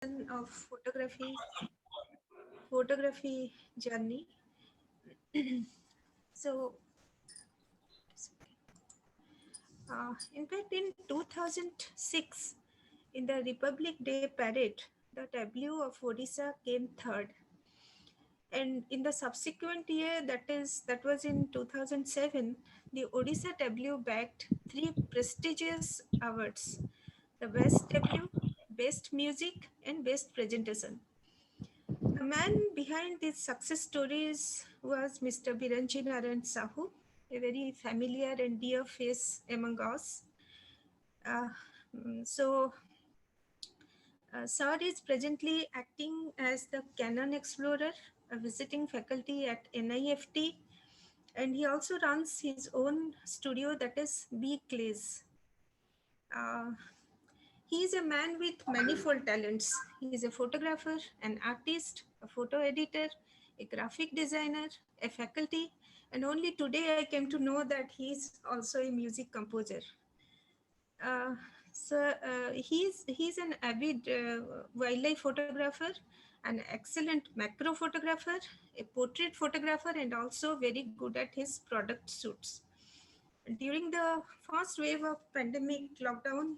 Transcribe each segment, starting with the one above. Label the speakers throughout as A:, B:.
A: of photography journey. So, in fact, in 2006, in the Republic Day parade, the tableau of Odisha came third. And in the subsequent year, that was in 2007, the Odisha tableau bagged 3 prestigious awards: the Best Tableau, Best Music, and Best Presentation. The man behind these success stories was Mr. Biranji Narayan Sahu, a very familiar and dear face among us. Uh, so, Sir is presently acting as the Canon Explorer, a visiting faculty at NIFT, and he also runs his own studio, that is B Clays. Uh, he is a man with manifold talents. He is a photographer, an artist, a photo editor, a graphic designer, a faculty, and only today I came to know that he is also a music composer. He's an avid wildlife photographer, an excellent macro photographer, a portrait photographer, and also very good at his product shoots. During the first wave of pandemic lockdown,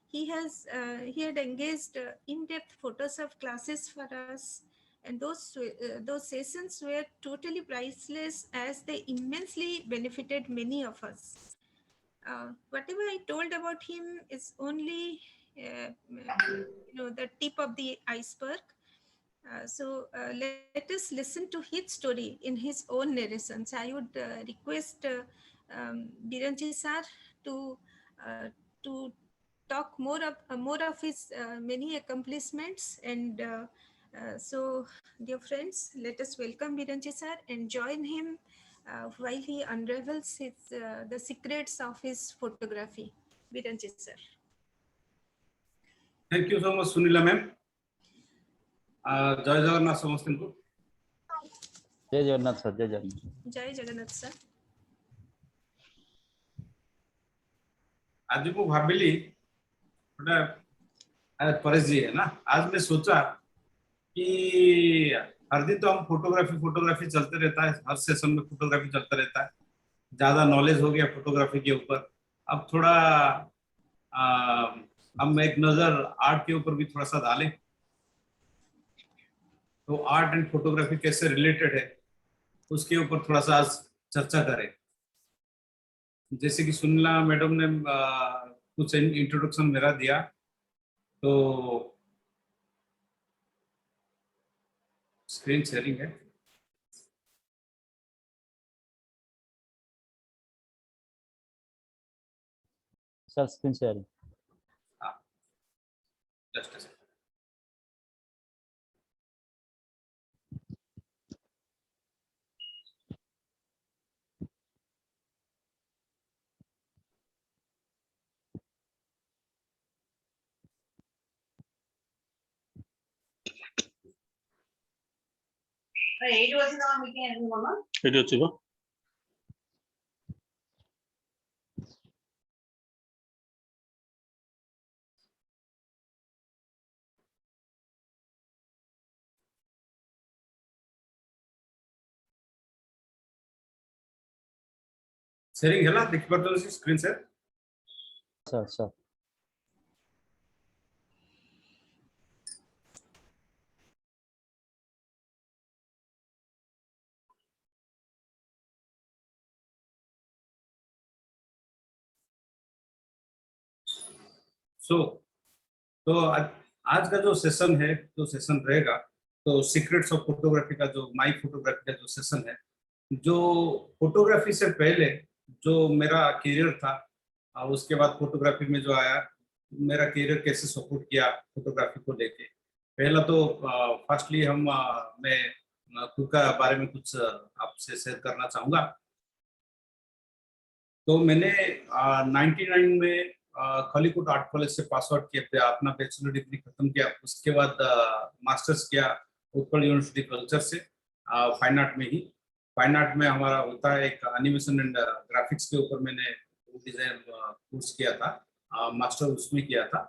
A: he had engaged in-depth Photoshop classes for us, and those sessions were totally priceless as they immensely benefited many of us. Whatever I told about him is only the tip of the iceberg. Let us listen to his story in his own narrations. I would request Biranji sir to uh, to talk more of his many accomplishments. And dear friends, let us welcome Biranji sir and join him while he unravels the secrets of his photography. Biranji sir.
B: Thank you so much, Sunila ma'am. जय जगन्नाथ समस्त को।
C: जय Jagannath sir. जय जगन्नाथ।
A: जय Jagannath sir.
B: आज को भाविली आज परेश जी है ना, आज मैं सोचा कि हर दिन तो हम फोटोग्राफी चलते रहता है, हर सेशन में फोटोग्राफी चलता रहता है, ज्यादा नॉलेज हो गया फोटोग्राफी के ऊपर। अब थोड़ा हम एक नजर आर्ट के ऊपर भी थोड़ा सा डालें, तो आर्ट एंड फोटोग्राफी कैसे रिलेटेड है उसके ऊपर थोड़ा सा आज चर्चा करें। जैसे कि सुनीला मैडम ने कुछ इंट्रोडक्शन मेरा दिया, तो स्क्रीन शेयरिंग है।
C: Sir screen sharing.
B: हाँ, जस्ट ऐसे।
D: ଏଇଠି ଅଛି ତମ ମିଟିଂ ମାମା,
C: ଏଇଠି ଅଛି ବା।
B: शेयरिंग है ना, देख पाते हो स्क्रीन से?
C: सर सर
B: तो आज का जो सेशन है, जो सेशन रहेगा, तो सीक्रेट्स ऑफ फोटोग्राफी का जो माई फोटोग्राफी का जो सेशन है, जो फोटोग्राफी से पहले जो मेरा करियर था, उसके बाद फोटोग्राफी में जो आया, मेरा करियर कैसे सपोर्ट किया फोटोग्राफी को लेके। पहला तो फर्स्टली मैं खुद का बारे में कुछ आपसे शेयर करना चाहूँगा। तो मैंने 99 में खलीकोट आर्ट कॉलेज से पास आउट किया, अपना बैचलर डिग्री खत्म किया। उसके बाद मास्टर्स किया उत्कल यूनिवर्सिटी कल्चर से, फाइन आर्ट में ही। फाइन आर्ट में हमारा होता है एक एनिमेशन एंड ग्राफिक्स के ऊपर मैंने डिजाइन कोर्स किया था, मास्टर उसमें किया था।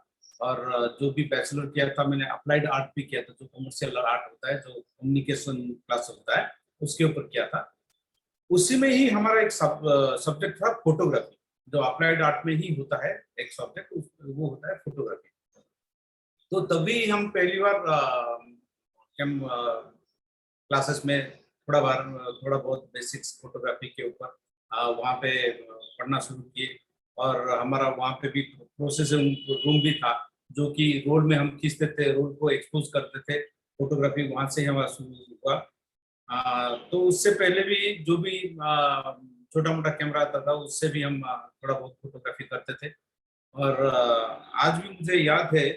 B: और जो भी बैचलर किया था मैंने अप्लाइड आर्ट भी किया था, जो कमर्शियल आर्ट होता है, जो कम्युनिकेशन क्लास होता है उसके ऊपर किया था। उसी में ही हमारा एक सब्जेक्ट था फोटोग्राफी, जो अप्लाइड आर्ट में ही होता है एक सब्जेक्ट, वो होता है फोटोग्राफी। तो तभी हम पहली बार क्लासेस में थोड़ा बहुत बेसिक्स फोटोग्राफी के ऊपर वहाँ पे पढ़ना शुरू किए। और हमारा वहाँ पे भी प्रोसेसिंग रूम भी था, जो कि रोल में हम खींचते थे, रोल को एक्सपोज करते थे। फोटोग्राफी वहाँ से ही हमारा शुरू हुआ। तो उससे पहले भी जो भी छोटा मोटा कैमरा आता था उससे भी हम थोड़ा बहुत फोटोग्राफी करते थे। और आज भी मुझे याद है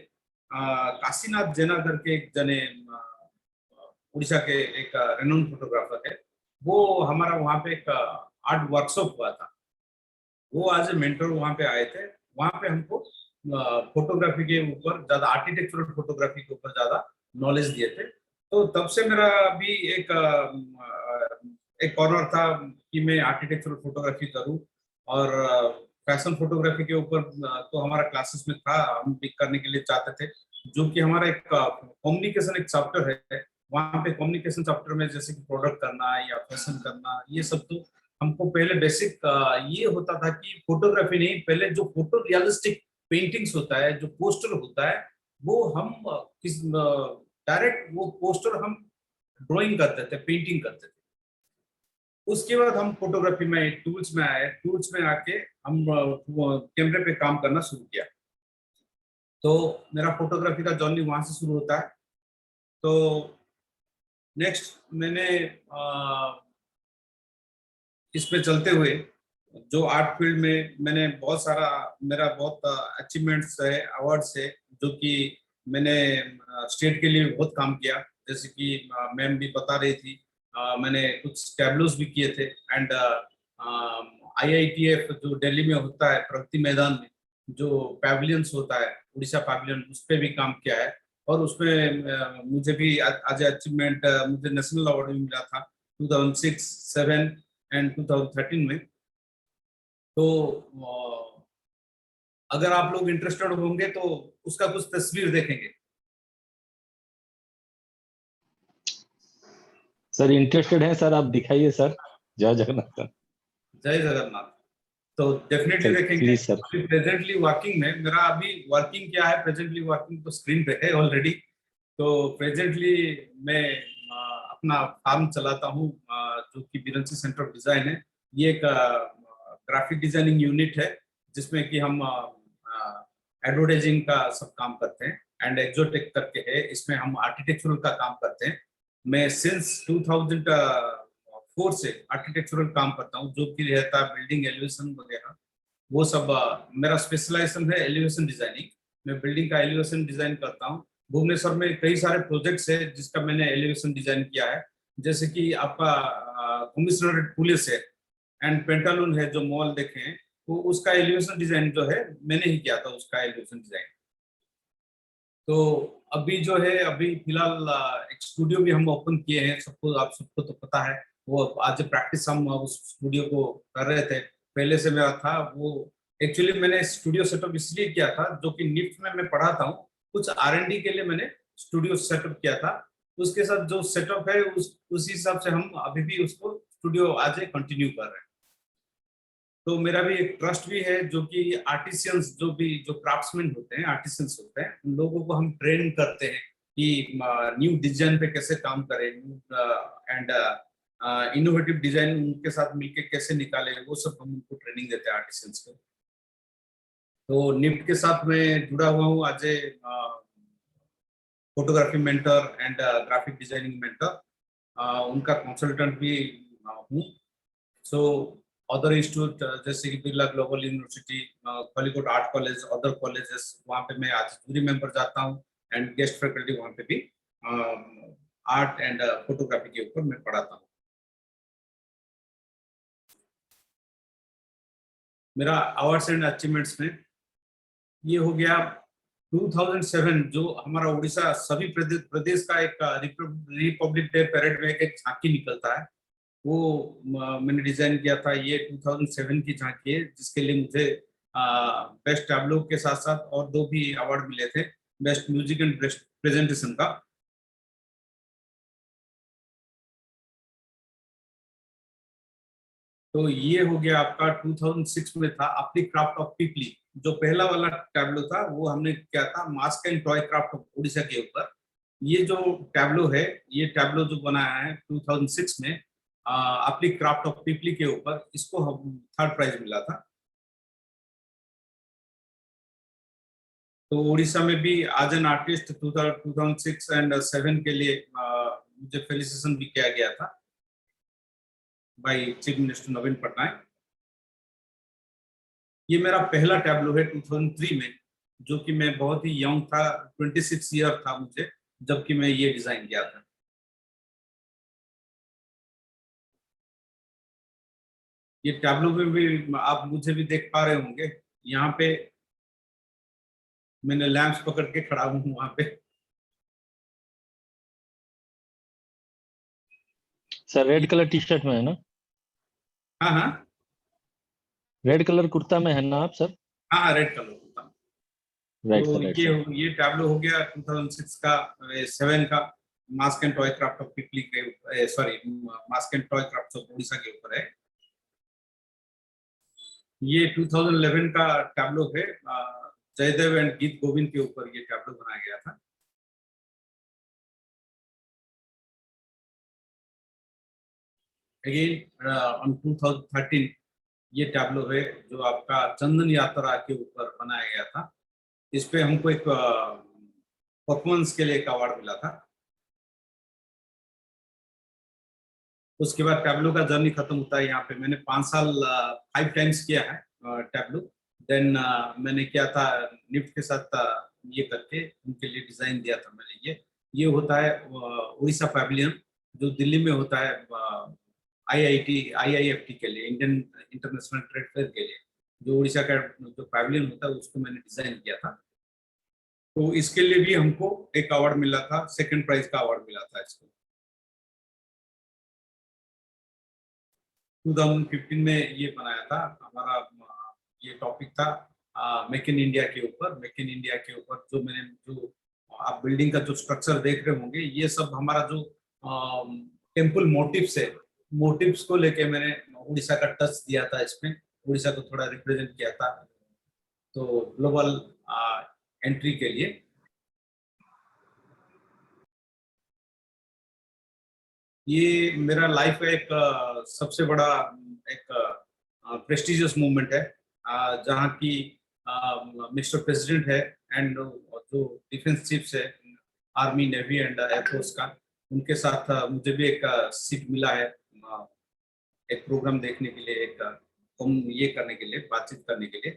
B: काशीनाथ जेना करके एक जने उड़ीसा के एक रेनोन फोटोग्राफर है, वो हमारा वहाँ पे एक आर्ट वर्कशॉप हुआ था। वो आज मेंटर वहाँ पे आए थे। वहाँ पे हमको फोटोग्राफी के ऊपर ज्यादा, आर्किटेक्चरल फोटोग्राफी के ऊपर ज्यादा नॉलेज दिए थे। तो तब से मेरा भी एक कॉर्नर था कि मैं आर्किटेक्चरल फोटोग्राफी करूं। और फैशन फोटोग्राफी के ऊपर तो हमारा क्लासेस में था, हम भी करने के लिए चाहते थे। जो कि हमारा एक कम्युनिकेशन एक चैप्टर है, वहाँ पे कम्युनिकेशन चैप्टर में जैसे कि प्रोडक्ट करना या फैशन करना, ये सब तो हमको पहले बेसिक ये होता था कि फोटोग्राफी नहीं, पहले जो फोटो रियलिस्टिक पेंटिंग्स होता है, जो पोस्टर होता है, वो हम किस डायरेक्ट वो पोस्टर हम ड्राइंग करते थे, पेंटिंग करते थे। उसके बाद हम फोटोग्राफी में टूल्स में आए, टूल्स में आके हम कैमरे पे काम करना शुरू किया। तो मेरा फोटोग्राफी का जर्नी वहां से शुरू होता है। तो नेक्स्ट मैंने इस पे चलते हुए जो आर्ट फील्ड में मैंने बहुत सारा, मेरा बहुत अचीवमेंट्स है, अवार्ड्स है, जो कि मैंने स्टेट के लिए बहुत काम किया। जैसे कि मैम भी बता रही थी, मैंने कुछ टैब्लोस भी किए थे। एंड IITF जो दिल्ली में होता है, प्रगति मैदान में जो पैविलियंस होता है, उड़ीसा पैविलियन, उस पर भी काम किया है। और उसमें मुझे भी आज अचीवमेंट, मुझे नेशनल अवार्ड भी मिला था 2006, 7 एंड 2013 में। तो अगर आप लोग इंटरेस्टेड होंगे तो उसका कुछ तस्वीर देखेंगे।
E: सर इंटरेस्टेड है सर, आप दिखाइए सर। जय जगन्नाथ सर।
B: जय जगन्नाथ। तो डेफिनेटली देखेंगे।
E: Please sir.
B: अभी प्रेजेंटली वर्किंग में, मेरा अभी वर्किंग क्या है, प्रेजेंटली वर्किंग तो स्क्रीन पे है ऑलरेडी। तो प्रेजेंटली मैं अपना फार्म चलाता हूँ, जो कि बिरंची सेंटर ऑफ डिजाइन है। ये एक ग्राफिक डिजाइनिंग यूनिट है, जिसमें कि हम एडवर्टाइजिंग का सब काम करते हैं। एंड एक्सोटेक करके है, इसमें हम आर्किटेक्चरल का काम करते हैं। मैं सिंस 2004 से आर्किटेक्चरल काम करता हूँ, जो कि रहता है बिल्डिंग एलिवेशन वगैरह, वो सब मेरा स्पेशलाइजेशन है एलिवेशन डिजाइनिंग। मैं बिल्डिंग का एलिवेशन डिजाइन करता हूँ। भुवनेश्वर में कई सारे प्रोजेक्ट्स है जिसका मैंने एलिवेशन डिजाइन किया है। जैसे कि आपका कमिश्नरेट पुलिस है एंड पेंटालून है, जो मॉल देखे हैं, तो उसका एलिवेशन डिजाइन जो है मैंने ही किया था, उसका एलिवेशन डिजाइन। तो अभी जो है, अभी फिलहाल एक स्टूडियो भी हम ओपन किए हैं, आप सबको तो पता है। वो आज प्रैक्टिस हम उस स्टूडियो को कर रहे थे, पहले से मेरा था वो। एक्चुअली मैंने स्टूडियो सेटअप इसलिए किया था, जो कि निफ्ट में मैं पढ़ाता हूँ, कुछ R&D के लिए मैंने स्टूडियो सेटअप किया था। उसके साथ जो सेटअप है उसी हिसाब से हम अभी भी उसको स्टूडियो आज कंटिन्यू कर रहे हैं। तो मेरा भी एक ट्रस्ट भी है, जो कि आर्टिसियंस, जो क्राफ्ट्समैन होते हैं, आर्टिसियंस होते हैं, उन लोगों को हम ट्रेन करते हैं कि न्यू डिजाइन पे कैसे काम करें, एंड इनोवेटिव डिजाइन उनके साथ मिलके कैसे निकाले, वो सब हम उनको ट्रेनिंग देते हैं आर्टिसियंस को। तो निफ्ट के साथ मैं जुड़ा हुआ हूँ आज photography mentor and graphic designing mentor, उनका कंसल्टेंट भी हूँ। सो अदर इंस्टीट्यूट जैसे कि Birla global university, Khallikote art college, other colleges, वहाँ पे मैं आज जूरी मेंबर जाता हूँ एंड गेस्ट फैकल्टी वहाँ पे भी आर्ट एंड फोटोग्राफी के ऊपर मैं पढ़ाता हूँ। मेरा अवार्ड्स एंड अचीवमेंट्स में ये हो गया 2007, जो हमारा उड़ीसा सभी प्रदेश का एक रिपब्लिक डे परेड में एक झांकी निकलता है, वो मैंने डिजाइन किया था। ये 2007 की झांकी है, जिसके लिए मुझे बेस्ट टैब्लो के साथ साथ और 2 भी अवार्ड मिले थे, best music and best presentation का। तो ये हो गया आपका 2006 में था अपनी क्राफ्ट ऑफ पीपली। जो पहला वाला टैब्लो था वो हमने क्या था, mask and toy craft of Orissa के ऊपर। ये जो टैब्लो है, ये टैब्लो जो बनाया है 2006 में अपनी क्राफ्ट ऑफ पीपली के ऊपर, इसको हम 3rd प्राइज मिला था। तो उड़ीसा में भी एज एन आर्टिस्ट 2006 एंड 7 के लिए मुझे फेलिसिटेशन भी किया गया था बाय चीफ मिनिस्टर नवीन पटनायक। ये मेरा पहला टैब्लो है 2003 में, जो कि मैं बहुत ही यंग था, 26 ईयर था मुझे जबकि मैं ये डिजाइन किया था। ये टैब्लो में भी आप मुझे भी देख पा रहे होंगे, यहाँ पे मैंने लैंप्स पकड़ के खड़ा हूँ वहां पे।
E: Sir red colour T shirt में है ना?
B: हाँ हाँ
E: रेड कलर कुर्ता में है ना आप सर?
B: हाँ, रेड कलर होता।
E: राइट
B: तो
E: सर, राइट सर।
B: ये टैब्लो हो गया 2006 का, 7 का mask and toy craft of Pipli के, sorry mask and toy craft of Orissa के ऊपर है। ये 2011 का टैब्लो है, जयदेव एंड गीत गोविंद के ऊपर ये टैब्लो बनाया गया था। अगेन ऑन 2013 ये टैब्लो है जो आपका चंदन यात्रा के ऊपर बनाया गया था। इस पे हमको एक परफॉर्मेंस के लिए एक अवार्ड मिला था। उसके बाद टैब्लो का जर्नी खत्म होता है यहाँ पे। मैंने 5 साल 5 टाइम्स किया है टैब्लो। देन मैंने किया था निफ्ट के साथ ये करके उनके लिए डिजाइन दिया था मैंने। ये होता है उड़ीसा पैविलियन, जो दिल्ली में होता है IIFT के लिए, इंडियन इंटरनेशनल ट्रेड फेयर के लिए। जो उड़ीसा का जो पैविलियन होता है उसको मैंने डिजाइन किया था। तो इसके लिए भी हमको एक अवार्ड मिला था, 2nd प्राइज का अवार्ड मिला था इसको। 2015 में ये बनाया था हमारा। ये टॉपिक था मेक इन इंडिया के ऊपर। मेक इन इंडिया के ऊपर जो आप बिल्डिंग का जो स्ट्रक्चर देख रहे होंगे, ये सब हमारा जो टेम्पल मोटिव्स है, मोटिव्स को लेके मैंने उड़ीसा का टच दिया था इसमें, उड़ीसा को थोड़ा रिप्रेजेंट किया था तो ग्लोबल एंट्री के लिए। ये मेरा लाइफ का एक सबसे बड़ा एक प्रेस्टिजियस मूवमेंट है, जहाँ की मिस्टर प्रेसिडेंट है एंड जो डिफेंस चीफ्स है आर्मी, नेवी एंड एयरफोर्स का, उनके साथ मुझे भी एक सीट मिला है एक प्रोग्राम देखने के लिए, ये करने के लिए, बातचीत करने के लिए।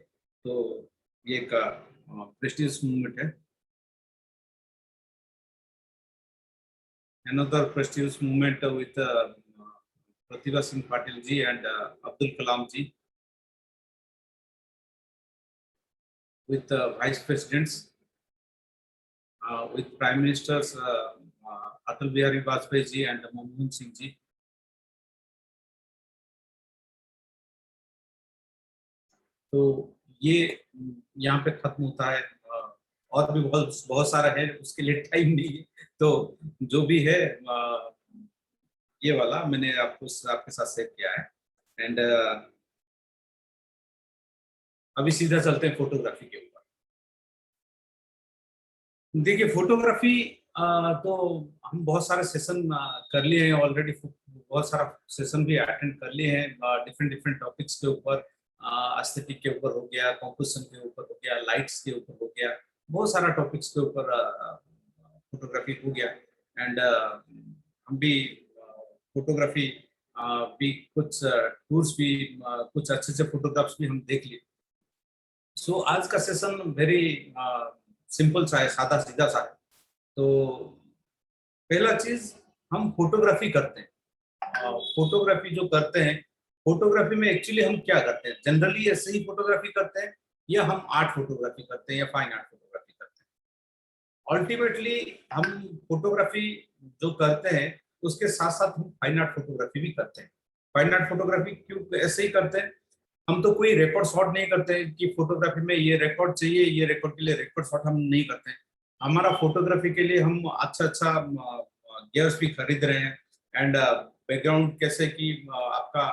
B: तो ये एक प्रेस्टिजियस मूवमेंट है। Another prestigious movement with Pratibha Singh Patil ji and Abdul Kalam ji, with vice presidents, with prime ministers Atal Bihari Vajpayee ji and Manmohan Singh ji. तो ये यहाँ पे खत्म होता है। और भी बहुत सारा है, उसके लिए टाइम नहीं है। तो जो भी है ये वाला मैंने आपके साथ शेयर किया है। एंड अभी सीधा चलते हैं फोटोग्राफी के ऊपर। देखिए फोटोग्राफी तो हम बहुत सारे सेशन कर लिए हैं ऑलरेडी, बहुत सारा सेशन भी अटेंड कर लिए हैं डिफरेंट टॉपिक्स के ऊपर। एस्थेटिक के ऊपर हो गया, कॉम्पोजिशन के ऊपर हो गया, लाइट्स के ऊपर हो गया, बहुत सारा टॉपिक्स के ऊपर फोटोग्राफी हो गया। एंड हम भी फोटोग्राफी भी कुछ टूर्स भी, कुछ अच्छे फोटोग्राफ्स भी हम देख लिए। सो आज का सेशन वेरी सिंपल सा है, सादा सीधा सा है। तो पहला चीज, हम फोटोग्राफी करते हैं। फोटोग्राफी जो करते हैं, फोटोग्राफी में एक्चुअली हम क्या करते हैं? जनरली ऐसे ही फोटोग्राफी करते हैं, या हम आर्ट फोटोग्राफी करते हैं, या फाइन आर्ट फोटोग्राफी करते हैं। अल्टीमेटली हम फोटोग्राफी जो करते हैं उसके साथ साथ हम फाइन आर्ट फोटोग्राफी भी करते हैं। फाइन आर्ट फोटोग्राफी क्यों ऐसे ही करते हैं? हम तो कोई रिकॉर्ड शॉट नहीं करते कि फोटोग्राफी में ये रिकॉर्ड चाहिए, ये रिकॉर्ड के लिए रिकॉर्ड शॉट हम नहीं करते। हमारा फोटोग्राफी के लिए हम अच्छा अच्छा गियर्स भी खरीद रहे हैं, एंड बैकग्राउंड कैसे कि आपका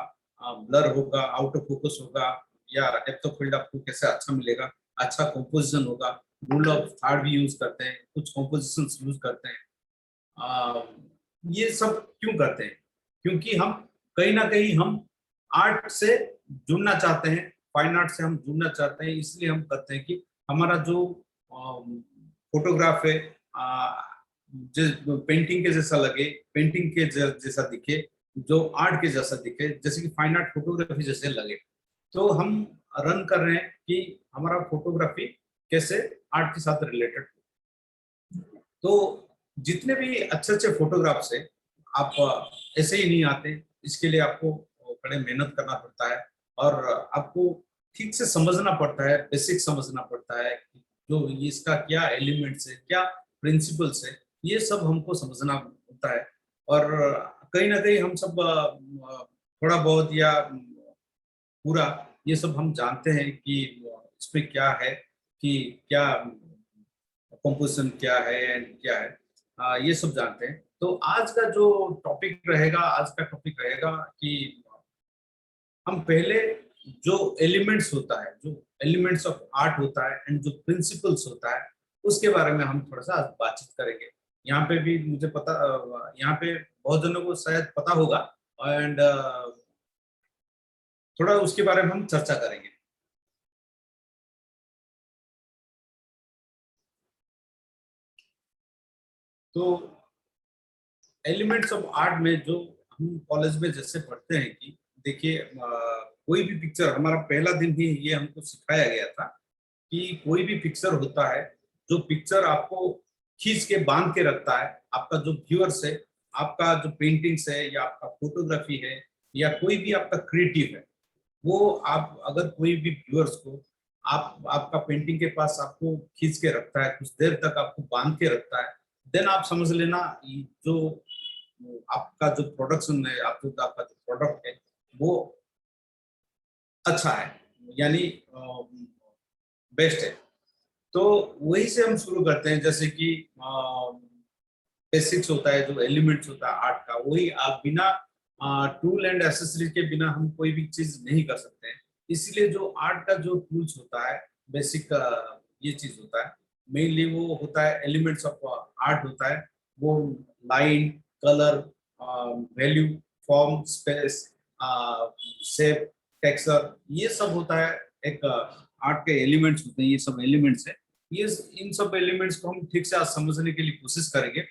B: ब्लर होगा, आउट ऑफ फोकस होगा, या डेप्थ ऑफ फील्ड आपको कैसे अच्छा मिलेगा, अच्छा कंपोजिशन होगा। रूल ऑफ थर्ड भी यूज करते हैं, कुछ कंपोजिशन यूज करते हैं। ये सब क्यों करते हैं? क्योंकि हम कहीं ना कहीं हम आर्ट से जुड़ना चाहते हैं, फाइन आर्ट से हम जुड़ना चाहते हैं, इसलिए हम करते हैं कि हमारा जो फोटोग्राफ है जिस पेंटिंग के जैसा लगे, पेंटिंग के जैसा दिखे, जो आर्ट के जैसा दिखे, जैसे कि फाइन आर्ट फोटोग्राफी जैसे लगे। तो हम रन कर रहे हैं कि हमारा फोटोग्राफी कैसे आर्ट के साथ रिलेटेड हो। तो जितने भी अच्छे अच्छे फोटोग्राफ्स है, आप ऐसे ही नहीं आते, इसके लिए आपको बड़े मेहनत करना पड़ता है, और आपको ठीक से समझना पड़ता है, बेसिक समझना पड़ता है कि जो इसका क्या एलिमेंट्स है, क्या प्रिंसिपल्स है, ये सब हमको समझना होता है। और कहीं ना कहीं हम सब थोड़ा बहुत या पूरा ये सब हम जानते हैं कि इसमें क्या है, कि क्या कंपोजिशन क्या है एंड क्या है, ये सब जानते हैं। तो आज का जो टॉपिक रहेगा, आज का टॉपिक रहेगा कि हम पहले जो एलिमेंट्स होता है, जो एलिमेंट्स ऑफ आर्ट होता है एंड जो प्रिंसिपल्स होता है, उसके बारे में हम थोड़ा सा आज बातचीत करेंगे। यहाँ पे भी मुझे पता, यहाँ पे बहुत जनों को शायद पता होगा, एंड थोड़ा उसके बारे में हम चर्चा करेंगे। तो एलिमेंट्स ऑफ आर्ट में जो हम कॉलेज में जैसे पढ़ते हैं कि देखिए, कोई भी पिक्चर, हमारा पहला दिन ही ये हमको सिखाया गया था कि कोई भी पिक्चर होता है, जो पिक्चर आपको खींच के बांध के रखता है, आपका जो व्यूअर्स है, आपका जो पेंटिंग्स है या आपका फोटोग्राफी है या कोई भी आपका क्रिएटिव है, वो आप अगर कोई भी व्यूअर्स को आपका पेंटिंग के पास आपको खींच के रखता है, कुछ देर तक आपको बांध के रखता है, देन आप समझ लेना जो आपका जो प्रोडक्शन है, आपका जो प्रोडक्ट है, वो अच्छा है, यानी बेस्ट है। तो वही से हम शुरू करते हैं, जैसे कि बेसिक्स होता है, जो एलिमेंट्स होता है आर्ट का, वही आप बिना टूल एंड एसेसरीज के बिना हम कोई भी चीज नहीं कर सकते हैं। इसलिए जो आर्ट का जो टूल्स होता है, बेसिक ये चीज होता है, मेनली वो होता है एलिमेंट्स ऑफ आर्ट होता है, वो line, colour, value, form, space, shape, texture, ये सब होता है। एक आर्ट के एलिमेंट्स होते हैं, ये सब एलिमेंट्स है। ये इन सब एलिमेंट्स को हम ठीक से आज समझने के लिए कोशिश करेंगे।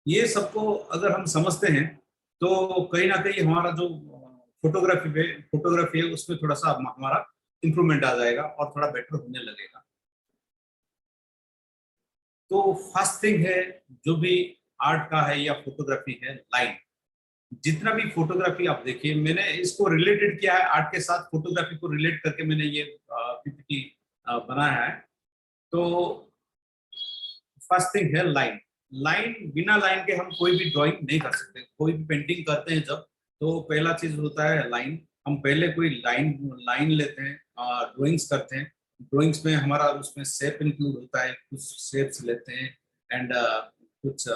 B: ये सबको अगर हम समझते हैं तो कहीं ना कहीं हमारा जो फोटोग्राफी है उसमें थोड़ा सा हमारा इंप्रूवमेंट आ जाएगा और थोड़ा बेटर होने लगेगा। तो फर्स्ट थिंग है, जो भी आर्ट का है या फोटोग्राफी है, लाइन। जितना भी फोटोग्राफी आप देखिए, मैंने इसको रिलेटेड किया है आर्ट के साथ, फोटोग्राफी को रिलेट करके मैंने ये पीपीटी बनाया है। तो फर्स्ट थिंग है लाइन। लाइन, बिना लाइन के हम कोई भी ड्राइंग नहीं कर सकते। कोई भी पेंटिंग करते हैं जब, तो पहला चीज होता है लाइन। हम पहले कोई लाइन लाइन लेते हैं, ड्राइंग्स करते हैं। ड्राइंग्स में हमारा उसमें शेप इंक्लूड होता है, कुछ शेप्स लेते हैं एंड कुछ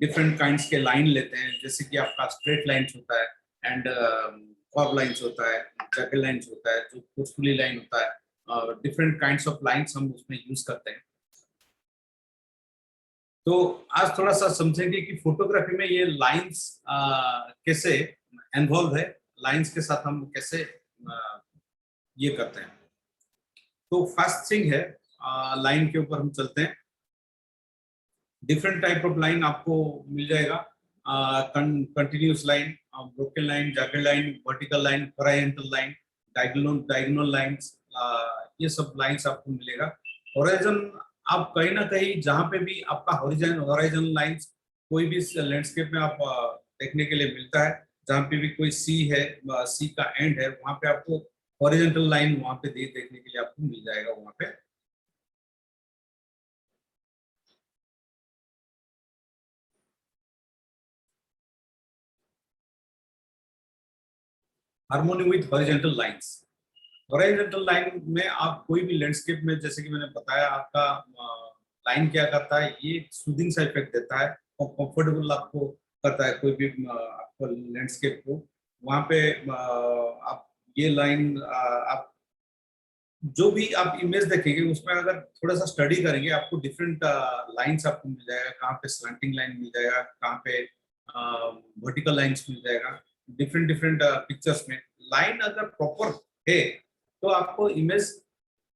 B: डिफरेंट काइंड्स के लाइन लेते हैं, जैसे कि आपका स्ट्रेट लाइंस होता है एंड कर्व लाइंस होता है, जैकेट लाइंस होता है, जो फोर्सफुली लाइन होता है। डिफरेंट काइंड्स ऑफ लाइंस हम उसमें यूज करते हैं। तो आज थोड़ा सा समझेंगे कि फोटोग्राफी में ये लाइंस कैसे इन्वॉल्व है, लाइंस के साथ हम कैसे ये करते हैं। तो फर्स्ट थिंग है, लाइन के ऊपर हम चलते हैं। डिफरेंट टाइप ऑफ लाइन आपको मिल जाएगा, continuous line, broken line, jacket line, vertical line, horizontal line, diagonal lines, ये सब लाइंस आपको मिलेगा। हॉरिजॉन, आप कहीं ना कहीं जहाँ पे भी आपका हॉरिजॉन्टल लाइंस कोई भी लैंडस्केप में आप देखने के लिए मिलता है, जहाँ पे भी कोई सी है, सी का एंड है, वहां पे आपको हॉरिजॉन्टल लाइन वहां पे देखने के लिए आपको मिल जाएगा वहां पे। Harmony with horizontal lines. Horizontal line में आप कोई भी लैंडस्केप में, जैसे कि मैंने बताया, आपका लाइन क्या करता है, ये सूदिंग सा इफेक्ट देता है और कंफर्टेबल आपको करता है कोई भी आपको लैंडस्केप को। वहां पे आप ये लाइन आप जो भी आप इमेज देखेंगे उसमें अगर थोड़ा सा स्टडी करेंगे आपको डिफरेंट लाइंस आपको मिल जाएगा, कहाँ पे स्लैंटिंग लाइन मिल जाएगा, कहाँ पे वर्टिकल लाइंस मिल जाएगा, डिफरेंट डिफरेंट पिक्चर्स में। लाइन अगर प्रॉपर है तो आपको इमेज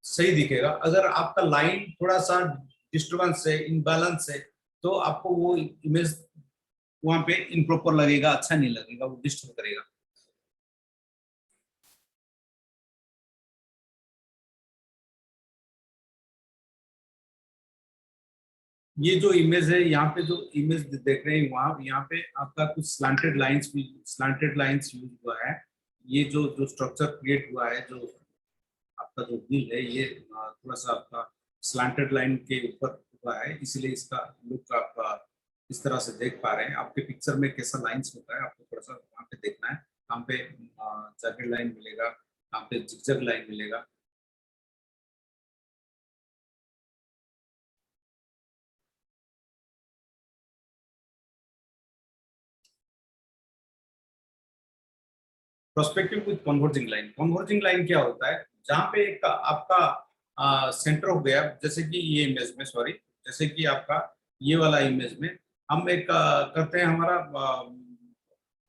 B: सही दिखेगा। अगर आपका लाइन थोड़ा सा डिस्टर्बेंस है, इनबैलेंस है, तो आपको वो इमेज वहां पे इनप्रॉपर लगेगा, अच्छा नहीं लगेगा, वो डिस्टर्ब करेगा। ये जो इमेज है, यहाँ पे जो इमेज देख रहे हैं, वहां यहाँ पे आपका कुछ स्लैंटेड लाइंस यूज हुआ है। ये जो जो स्ट्रक्चर क्रिएट हुआ है, जो आपका जो व्हील है, ये थोड़ा सा आपका स्लैंटेड लाइन के ऊपर हुआ है, इसलिए इसका लुक आप इस तरह से देख पा रहे हैं। आपके पिक्चर में कैसा लाइंस होता है आपको थोड़ा सा वहाँ पे देखना है, कहाँ पे जैकेट लाइन मिलेगा, कहाँ पे जिगजैग लाइन मिलेगा। Prospective with converging line. Converging line क्या होता है, जहाँ पे एक आपका सेंटर हो गया, जैसे कि ये इमेज में, सॉरी, जैसे कि आपका ये वाला इमेज में हम एक करते हैं, हमारा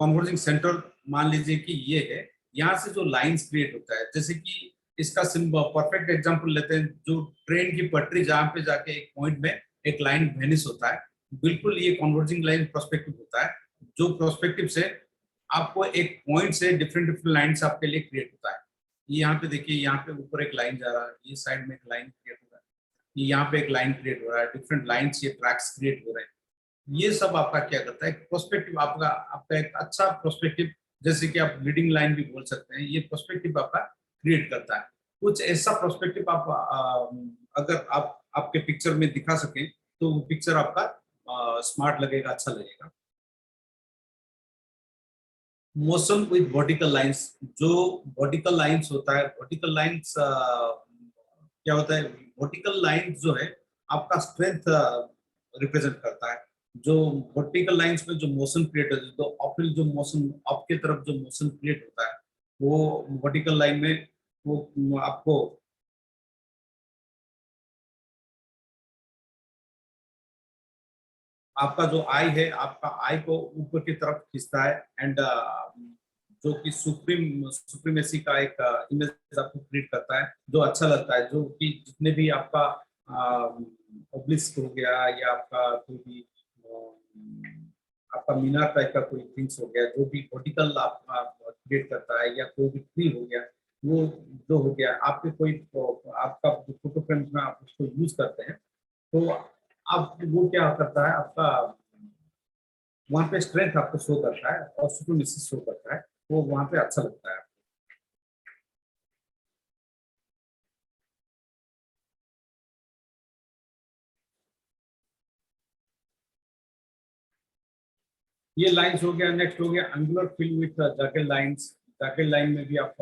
B: कन्वर्जिंग सेंटर मान लीजिए कि ये है। यहाँ से जो लाइंस क्रिएट होता है, जैसे कि इसका परफेक्ट एग्जांपल लेते हैं, जो ट्रेन की पटरी जहाँ पे जाके एक पॉइंट में एक लाइन वेनिश होता है, बिल्कुल ये कन्वर्जिंग लाइन प्रोस्पेक्टिव होता है। जो प्रोस्पेक्टिव से आपको एक पॉइंट से डिफरेंट डिफरेंट लाइंस आपके लिए क्रिएट होता है। ये यहाँ पे देखिए, यहाँ पे ऊपर एक लाइन जा रहा है, ये साइड में एक लाइन क्रिएट हो रहा है, ये यहाँ पे एक लाइन क्रिएट हो रहा है, डिफरेंट लाइंस, ये ट्रैक्स क्रिएट हो रहे हैं। ये सब आपका क्या करता है, प्रोस्पेक्टिव आपका आपका एक अच्छा प्रोस्पेक्टिव, जैसे कि आप लीडिंग लाइन भी बोल सकते हैं, ये प्रोस्पेक्टिव आपका क्रिएट करता है। कुछ ऐसा प्रोस्पेक्टिव आप अगर आप आपके पिक्चर में दिखा सकें तो वो पिक्चर आपका स्मार्ट लगेगा, अच्छा लगेगा। Motion with vertical lines. जो वर्टिकल लाइंस होता है, वर्टिकल लाइंस क्या होता है, वर्टिकल लाइंस जो है आपका स्ट्रेंथ रिप्रेजेंट करता है। जो वर्टिकल लाइंस में जो मोशन क्रिएट होता है, तो अपहिल जो मोशन, अप की तरफ जो मोशन क्रिएट होता है, वो वर्टिकल लाइन में वो आपको आपका जो आई है, आपका आई को ऊपर की तरफ खींचता है, एंड जो कि सुप्रीमेसी का एक इमेज आपको क्रिएट करता है, जो अच्छा लगता है। जो कि जितने भी आपका ऑब्लिस्क हो गया, या आपका कोई भी आपका मीनार टाइप का कोई थिंग्स हो गया, जो भी वर्टिकल आपका क्रिएट करता है, या कोई भी ट्री हो गया, वो जो हो गया आपके कोई आपका फोटो फ्रेम में आप उसको यूज करते हैं, तो अब वो क्या करता है, आपका वहां पे स्ट्रेंथ आपको शो करता है और सुपरमेसी शो करता है, वो वहां पे अच्छा लगता है। ये लाइंस हो गया। नेक्स्ट हो गया angular fill with jacket lines. Jacket line में भी आप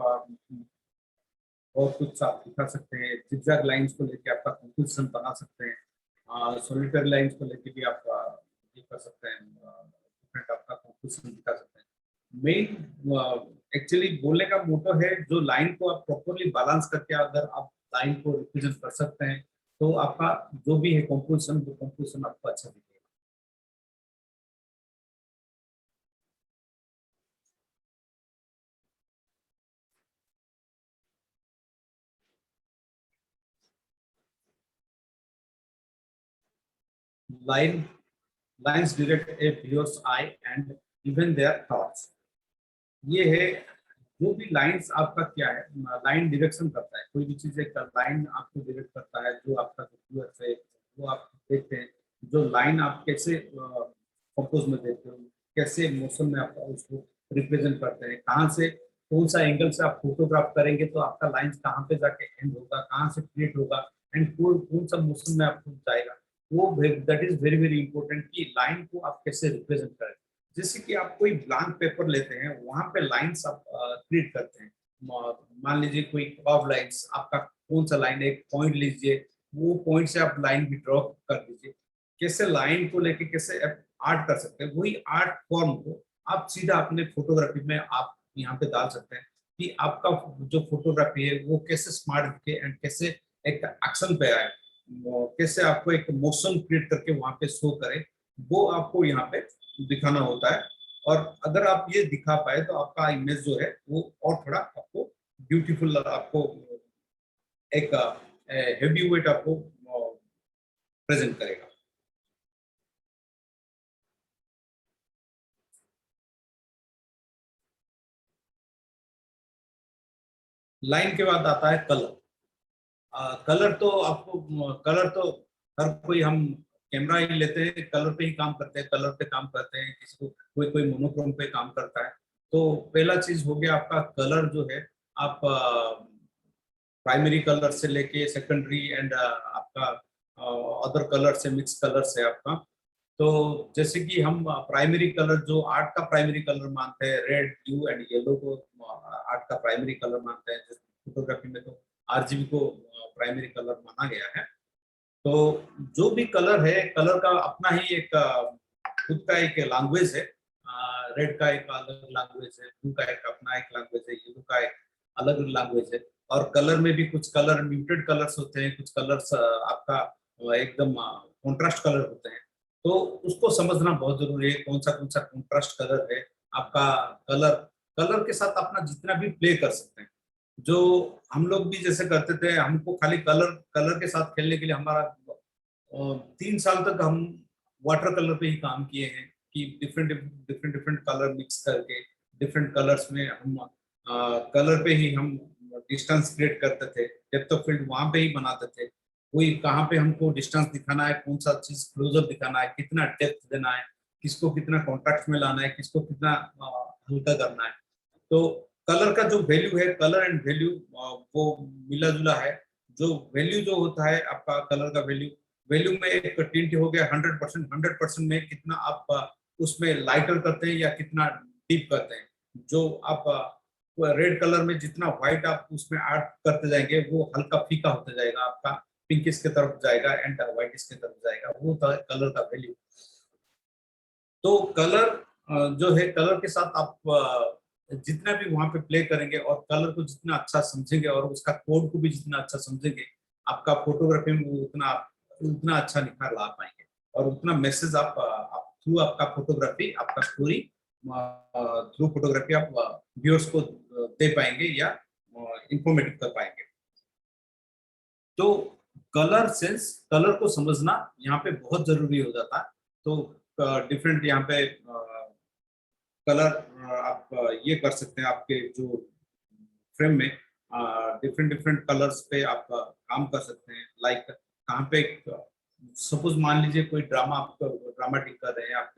B: और कुछ आप दिखा सकते हैं। जिगजैग लाइंस को लेके आपका कंक्लूजन बना सकते हैं। सॉलिटरी लाइंस को लेके भी आप ये कर सकते हैं, डिफरेंट आपका कंक्लूजन दिखा सकते हैं। मेन एक्चुअली बोलने का मोटो है, जो लाइन को आप प्रॉपरली बैलेंस करके अगर आप लाइन को रिप्रेजेंट कर सकते हैं, तो आपका जो भी है कंपोजिशन, वो कंपोजिशन आपको अच्छा दिखेगा। line lines direct a viewer's eye and even their thoughts। ये है, जो भी लाइंस आपका क्या है, लाइन डायरेक्शन करता है। कोई भी चीज एक लाइन आपको डायरेक्ट करता है, जो आपका व्यूअर्स है वो आप देखते हैं। जो लाइन आप कैसे कंपोज में देखते हो, कैसे मोशन में आप उसको रिप्रेजेंट करते हैं, कहाँ से कौन सा एंगल से आप फोटोग्राफ करेंगे तो आपका लाइंस कहाँ पे जाके एंड होगा, कहाँ से क्रिएट होगा, एंड कौन सा मोशन में आपको जाएगा, वो that is very very important कि लाइन को आप कैसे रिप्रेजेंट करें। जैसे कि आप कोई ब्लैंक पेपर लेते हैं, वहां पे लाइंस आप क्रिएट करते हैं। मान लीजिए कोई कर्व लाइंस, आपका कौन सा लाइन, एक पॉइंट लीजिए, वो पॉइंट से आप लाइन भी ड्रॉ कर दीजिए। कैसे लाइन को लेके कैसे आर्ट कर सकते हैं, वही आर्ट फॉर्म को आप सीधा अपने फोटोग्राफी में आप यहाँ पे डाल सकते हैं कि आपका जो फोटोग्राफी है वो कैसे स्मार्ट दिखे एंड कैसे एक एक्शन पे आए, कैसे आपको एक मोशन क्रिएट करके वहां पे शो करे, वो आपको यहाँ पे दिखाना होता है। और अगर आप ये दिखा पाए तो आपका इमेज जो है वो और थोड़ा आपको ब्यूटीफुल, आपको एक हेवी वेट आपको प्रेजेंट करेगा। लाइन के बाद आता है कलर। कलर तो आपको, कलर तो हर कोई, हम कैमरा ही लेते हैं, कलर पे ही काम करते हैं, कलर पे काम करते हैं, किसी को कोई कोई मोनोक्रोम पे काम करता है। तो पहला चीज हो गया आपका कलर जो है, आप प्राइमरी कलर से लेके सेकेंडरी एंड आपका अदर कलर से मिक्स कलर से आपका। तो जैसे कि हम प्राइमरी कलर जो आर्ट का प्राइमरी कलर मानते हैं, रेड ब्लू एंड येलो को आर्ट का प्राइमरी कलर मानते हैं। फोटोग्राफी में तो आरजीबी को प्राइमरी कलर माना गया है। तो जो भी कलर है, कलर का अपना ही एक खुद का एक लैंग्वेज है। रेड का एक अलग लैंग्वेज है, ब्लू का एक अपना एक लैंग्वेज है, येलो का एक अलग लैंग्वेज है। और कलर में भी कुछ कलर म्यूटेड कलर्स होते हैं, कुछ कलर्स आपका एकदम कॉन्ट्रास्ट कलर होते हैं। तो उसको समझना बहुत जरूरी है, कौन सा कॉन्ट्रास्ट कलर है आपका। कलर कलर के साथ अपना जितना भी प्ले कर सकते हैं। जो हम लोग भी जैसे करते थे, हमको खाली कलर कलर के साथ खेलने के लिए हमारा 3 साल तक हम वाटर कलर पे ही काम किए हैं कि डिफरेंट कलर मिक्स करके डिफरेंट कलर्स में हम कलर पे ही हम डिस्टेंस क्रिएट करते थे। डेप्थ ऑफ फील्ड वहां पे ही बनाते थे। कोई कहाँ पे हमको डिस्टेंस दिखाना है, कौन सा चीज क्लोजर दिखाना है, कितना डेप्थ देना है, किसको कितना कॉन्ट्रास्ट में लाना है, किसको कितना हल्का करना है। तो कलर का जो वैल्यू है, कलर एंड वैल्यू वो मिला जुला है। जो वैल्यू जो होता है आपका कलर का वैल्यू में एक टिंट हो गया 100% में कितना आप उसमें लाइटर करते हैं या कितना डीप करते हैं। जो आप रेड कलर में जितना व्हाइट आप उसमें ऐड करते जाएंगे वो हल्का फीका होता जाएगा, आपका पिंकिश की तरफ जाएगा एंड व्हाइटिश की तरफ जाएगा, वो कलर का वैल्यू। तो कलर जो है, कलर के साथ आप जितना भी वहां पे प्ले करेंगे और कलर को जितना अच्छा समझेंगे और उसका कोड को भी जितना अच्छा समझेंगे, आपका फोटोग्राफी में उतना अच्छा निखार ला पाएंगे और उतना मैसेज आप थ्रू आपका फोटोग्राफी, आपका स्टोरी थ्रू फोटोग्राफी आप व्यूअर्स को दे पाएंगे या इंफॉर्मेटिव कर पाएंगे। तो कलर सेंस, कलर को समझना यहाँ पे बहुत जरूरी हो जाता है। तो डिफरेंट यहाँ पे कलर आप ये कर सकते हैं, आपके जो फ्रेम में डिफरेंट कलर्स पे आप काम कर सकते हैं। लाइक कहाँ पे, सपोज मान लीजिए कोई ड्रामा, आप ड्रामाटिक कर रहे हैं, आप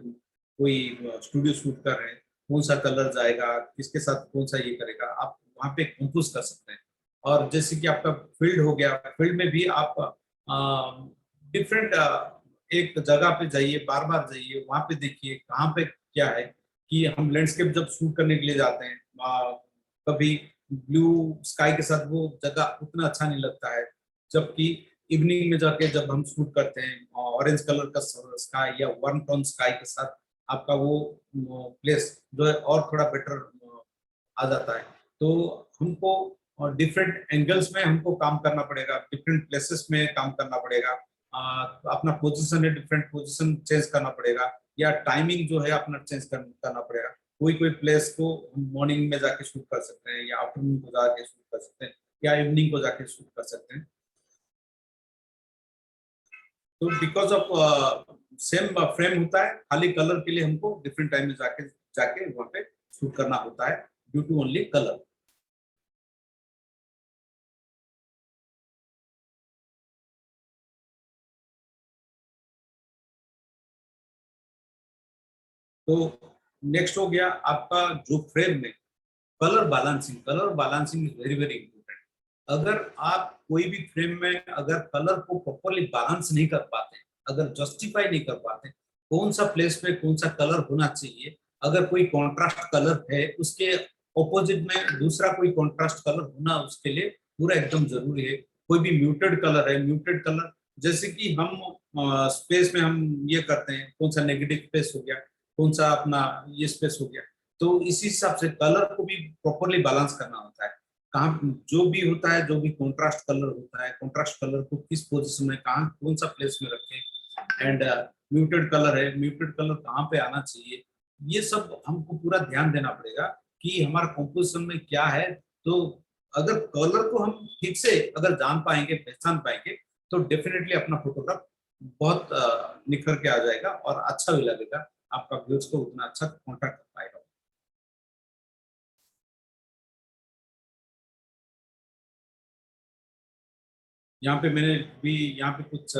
B: कोई स्टूडियो शूट कर रहे हैं, कौन सा कलर जाएगा, किसके साथ कौन सा ये करेगा, आप वहाँ पे कंपोज कर सकते हैं। और जैसे कि आपका फील्ड हो गया, फील्ड में भी आप डिफरेंट एक जगह पे जाइए, बार बार जाइए, वहां पे देखिए कहाँ पे क्या है। कि हम लैंडस्केप जब शूट करने के लिए जाते हैं, कभी ब्लू स्काई के साथ वो जगह उतना अच्छा नहीं लगता है, जबकि इवनिंग में जाके जब हम शूट करते हैं ऑरेंज कलर का स्काई या वन टोन स्काई के साथ आपका वो प्लेस जो है और थोड़ा बेटर आ जाता है। तो हमको डिफरेंट एंगल्स में हमको काम करना पड़ेगा, डिफरेंट प्लेसेस में काम करना पड़ेगा, अपना पोजीशन है, डिफरेंट पोजीशन चेंज करना पड़ेगा, या टाइमिंग जो है अपना चेंज करना पड़ेगा। कोई प्लेस को मॉर्निंग में जाके शूट कर सकते हैं या आफ्टरनून को जाके शूट कर सकते हैं या इवनिंग को जाके शूट कर सकते हैं। तो बिकॉज ऑफ सेम फ्रेम होता है, खाली कलर के लिए हमको डिफरेंट टाइम में जाके वहां पे शूट करना होता है ड्यू टू ओनली कलर। तो नेक्स्ट हो गया आपका जो फ्रेम में colour balancing is very very important. अगर आप कोई भी फ्रेम में अगर कलर को प्रॉपरली बैलेंस नहीं कर पाते, अगर जस्टिफाई नहीं कर पाते कौन सा प्लेस में कौन सा कलर होना चाहिए, अगर कोई कॉन्ट्रास्ट कलर है उसके ऑपोजिट में दूसरा कोई कॉन्ट्रास्ट कलर होना उसके लिए पूरा एकदम जरूरी है। कोई भी म्यूटेड कलर है, म्यूटेड कलर जैसे कि हम स्पेस में हम ये करते हैं, कौन सा नेगेटिव स्पेस हो गया, कौन सा अपना ये स्पेस हो गया, तो इसी हिसाब से कलर को भी प्रॉपरली बैलेंस करना होता है। कहाँ जो भी होता है, जो भी कॉन्ट्रास्ट कलर होता है, कॉन्ट्रास्ट कलर को किस पोजीशन में कहाँ कौन सा प्लेस में रखें, एंड म्यूटेड कलर है, म्यूटेड कलर कहाँ पे आना चाहिए, ये सब हमको पूरा ध्यान देना पड़ेगा कि हमारा कंपोजिशन में क्या है। तो अगर कलर को हम ठीक से अगर जान पाएंगे, पहचान पाएंगे, तो डेफिनेटली अपना फोटोग्राफ बहुत निखर के आ जाएगा और अच्छा भी लगेगा, आपका व्यूज को उतना अच्छा कॉन्टैक्ट कर पाएगा। यहाँ पे मैंने भी यहाँ पे कुछ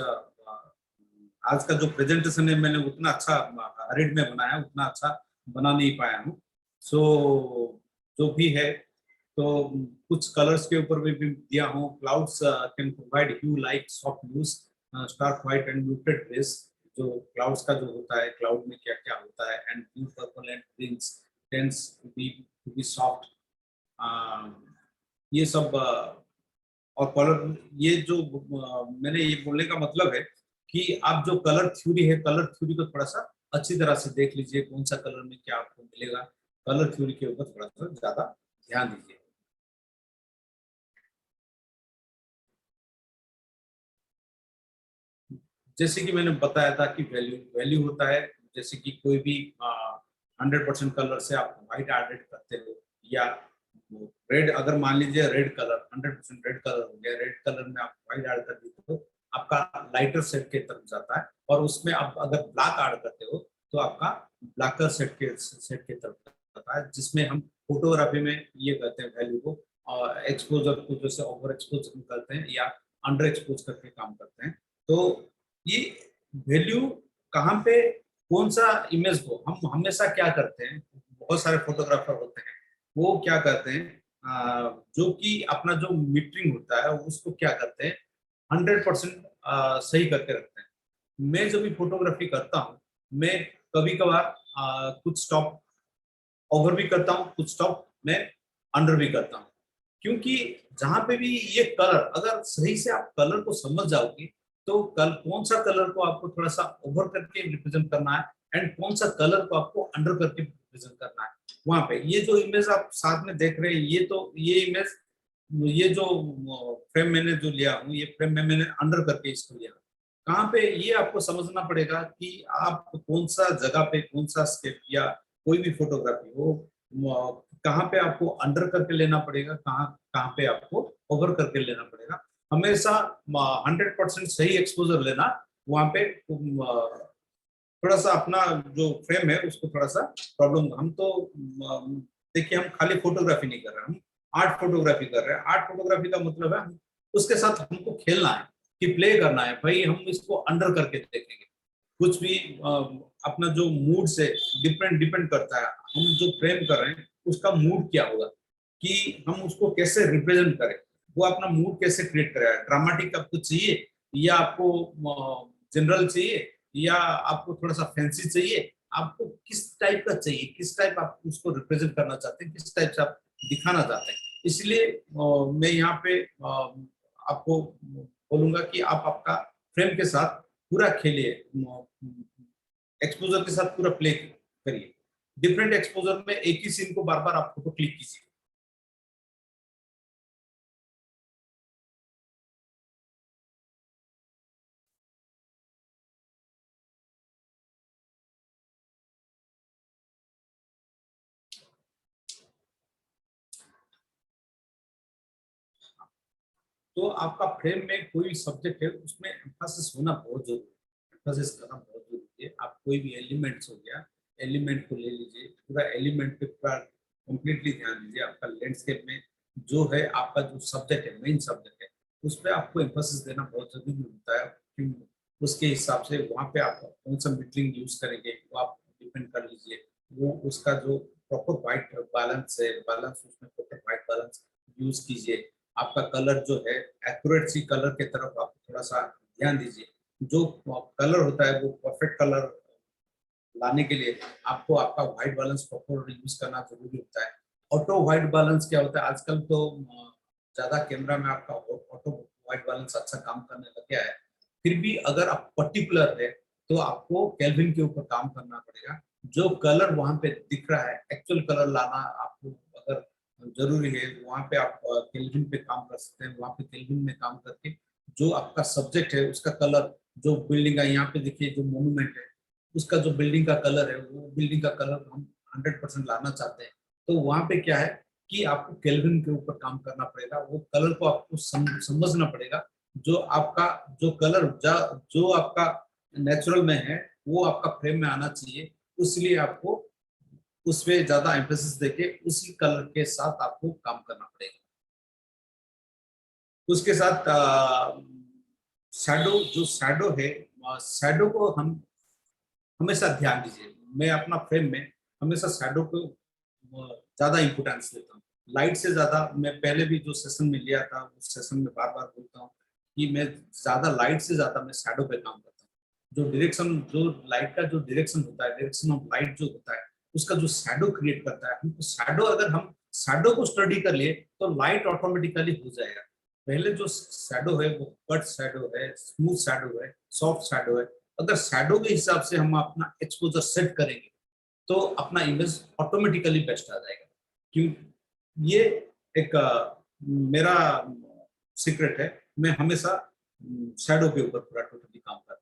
B: आज का जो प्रेजेंटेशन है मैंने उतना अच्छा हरिड में बनाया, उतना अच्छा बना नहीं पाया हूँ। सो जो भी है तो कुछ कलर्स के ऊपर भी दिया हूँ। Clouds can provide hue like soft blues, stark white and muted greys. जो क्लाउड्स का जो होता है, क्लाउड में क्या क्या होता है, and blue purple and greens tends to be soft. ये सब और कलर, ये जो मैंने ये बोलने का मतलब है कि आप जो कलर थ्योरी है, कलर थ्योरी को थोड़ा सा अच्छी तरह से देख लीजिए, कौन सा कलर में क्या आपको मिलेगा, कलर थ्योरी के ऊपर थोड़ा सा ज्यादा ध्यान दीजिए। जैसे कि मैंने बताया था कि वैल्यू वैल्यू होता है, जैसे कि कोई भी 100% कलर से आप व्हाइट एडेड करते हो, या रेड, अगर मान लीजिए रेड कलर 100% रेड कलर हो गया, रेड कलर में आप व्हाइट ऐड कर देते हो, आपका लाइटर सेट के तरफ जाता है। और उसमें आप अगर ब्लैक ऐड करते हो तो आपका ब्लैकर सेट के तरफ जाता है, जिसमें हम फोटोग्राफी में ये करते हैं वैल्यू को, और एक्सपोजर को जैसे ओवर एक्सपोज करते हैं या अंडर एक्सपोज करके काम करते हैं। तो ये वैल्यू कहाँ पे कौन सा इमेज को हम हमेशा क्या करते हैं, बहुत सारे फोटोग्राफर होते हैं वो क्या करते हैं, जो कि अपना जो मीटरिंग होता है उसको क्या करते हैं 100% सही करके रखते हैं। मैं जब भी फोटोग्राफी करता हूँ, मैं कभी कभार कुछ स्टॉप ओवर भी करता हूँ, कुछ स्टॉप मैं अंडर भी करता हूँ, क्योंकि जहां पे भी ये कलर, अगर सही से आप कलर को समझ जाओगे तो कौन सा कलर को आपको थोड़ा सा ओवर करके रिप्रेजेंट करना है एंड कौन सा कलर को आपको अंडर करके रिप्रेजेंट करना है। वहां पे ये जो इमेज आप साथ में देख रहे हैं, ये इमेज, ये जो फ्रेम मैंने जो लिया हूँ, ये फ्रेम में मैंने अंडर करके इसको लिया। कहाँ पे ये आपको समझना पड़ेगा कि आप कौन सा जगह पे कौन सा स्टेप या कोई भी फोटोग्राफी हो, कहाँ पे आपको अंडर करके लेना पड़ेगा, कहाँ कहाँ पे आपको ओवर करके लेना पड़ेगा। हमेशा 100% सही एक्सपोजर लेना। वहां पे थोड़ा सा अपना जो फ्रेम है उसको थोड़ा सा प्रॉब्लम, हम तो देखिए हम खाली फोटोग्राफी नहीं कर रहे, हम आर्ट फोटोग्राफी कर रहे हैं। आर्ट फोटोग्राफी का मतलब है उसके साथ हमको खेलना है कि प्ले करना है, भाई हम इसको अंडर करके देखेंगे। कुछ भी अपना जो मूड से डिपेंड करता है, हम जो फ्रेम कर रहे हैं उसका मूड क्या होगा, कि हम उसको कैसे रिप्रेजेंट करें, वो अपना मूड कैसे क्रिएट करेगा। ड्रामेटिक आपको चाहिए या आपको जनरल चाहिए या आपको थोड़ा सा फैंसी चाहिए, आपको किस टाइप का चाहिए, किस टाइप आप उसको रिप्रेजेंट करना चाहते हैं, किस टाइप से आप दिखाना चाहते हैं। इसलिए मैं यहाँ पे आपको बोलूंगा कि आप आपका फ्रेम के साथ पूरा खेलिए, एक्सपोजर के साथ पूरा प्ले करिए। डिफरेंट एक्सपोजर में एक ही सीन को बार बार आप फोटो क्लिक कीजिए। तो आपका फ्रेम में कोई सब्जेक्ट है उसमें एम्फासिस होना बहुत जरूरी है, एम्फासिस करना बहुत जरूरी है। आप कोई भी एलिमेंट्स हो गया, एलिमेंट को ले लीजिए, पूरा एलिमेंट पे पूरा कंप्लीटली ध्यान दीजिए। आपका लैंडस्केप में जो है, आपका जो सब्जेक्ट है, मेन सब्जेक्ट है, उस पर आपको एम्फासिस देना बहुत जरूरी होता है। उसके हिसाब से वहाँ पे आप कौन सा मीटरिंग यूज करेंगे वो आप डिपेंड कर लीजिए। वो उसका जो प्रॉपर वाइट बैलेंस है, बैलेंस उसमें प्रॉपर वाइट बैलेंस यूज कीजिए। आपका कलर जो है, एक्यूरेसी कलर के तरफ आप थोड़ा सा ध्यान दीजिए। जो कलर होता है वो परफेक्ट कलर लाने के लिए आपको आपका व्हाइट बैलेंस प्रॉपर यूज करना जरूरी होता है। ऑटो व्हाइट बैलेंस क्या होता है, आजकल तो ज्यादा कैमरा में आपका ऑटो व्हाइट बैलेंस अच्छा काम करने लग गया है, फिर भी अगर आप पर्टिकुलर है तो आपको केल्विन के ऊपर काम करना पड़ेगा। जो कलर वहां पे दिख रहा है एक्चुअल कलर लाना आपको अगर जरूरी है, वहां पे आप केल्विन पे काम कर सकते हैं। वहां पे केल्विन में काम करके जो आपका सब्जेक्ट है उसका कलर, जो बिल्डिंग का यहाँ पे देखिए जो मोन्यूमेंट है उसका जो बिल्डिंग का कलर है वो बिल्डिंग का कलर हम 100% लाना चाहते हैं, तो वहां पे क्या है कि आपको केल्विन के ऊपर काम करना पड़ेगा। वो कलर को आपको समझना पड़ेगा। जो आपका जो कलर जो आपका नेचुरल में है वो आपका फ्रेम में आना चाहिए, इसलिए आपको उस पे ज्यादा एम्फेसिस देके उसी कलर के साथ आपको काम करना पड़ेगा। उसके साथ शैडो, जो शैडो है शैडो को हम हमेशा ध्यान दीजिए। मैं अपना फ्रेम में हमेशा शैडो को ज्यादा इंपोर्टेंस देता हूँ लाइट से ज्यादा। मैं पहले भी जो सेशन में लिया था उस सेशन में बार बार बोलता हूँ कि मैं ज्यादा लाइट से ज्यादा मैं शैडो पे काम करता हूँ। जो डायरेक्शन, जो लाइट का जो डायरेक्शन होता है, डायरेक्शन ऑफ लाइट जो होता है उसका जो शैडो क्रिएट करता है, हमको शैडो, अगर हम शैडो को स्टडी कर लिए तो लाइट ऑटोमेटिकली हो जाएगा। पहले जो शैडो है वो कट शैडो है, स्मूथ शैडो है, सॉफ्ट शैडो है। अगर शैडो के हिसाब से हम अपना एक्सपोजर सेट करेंगे तो अपना इमेज ऑटोमेटिकली बेस्ट आ जाएगा। क्यों, ये एक मेरा सीक्रेट है। मैं हमेशा शैडो के ऊपर पूरा टोटली काम करता हूँ।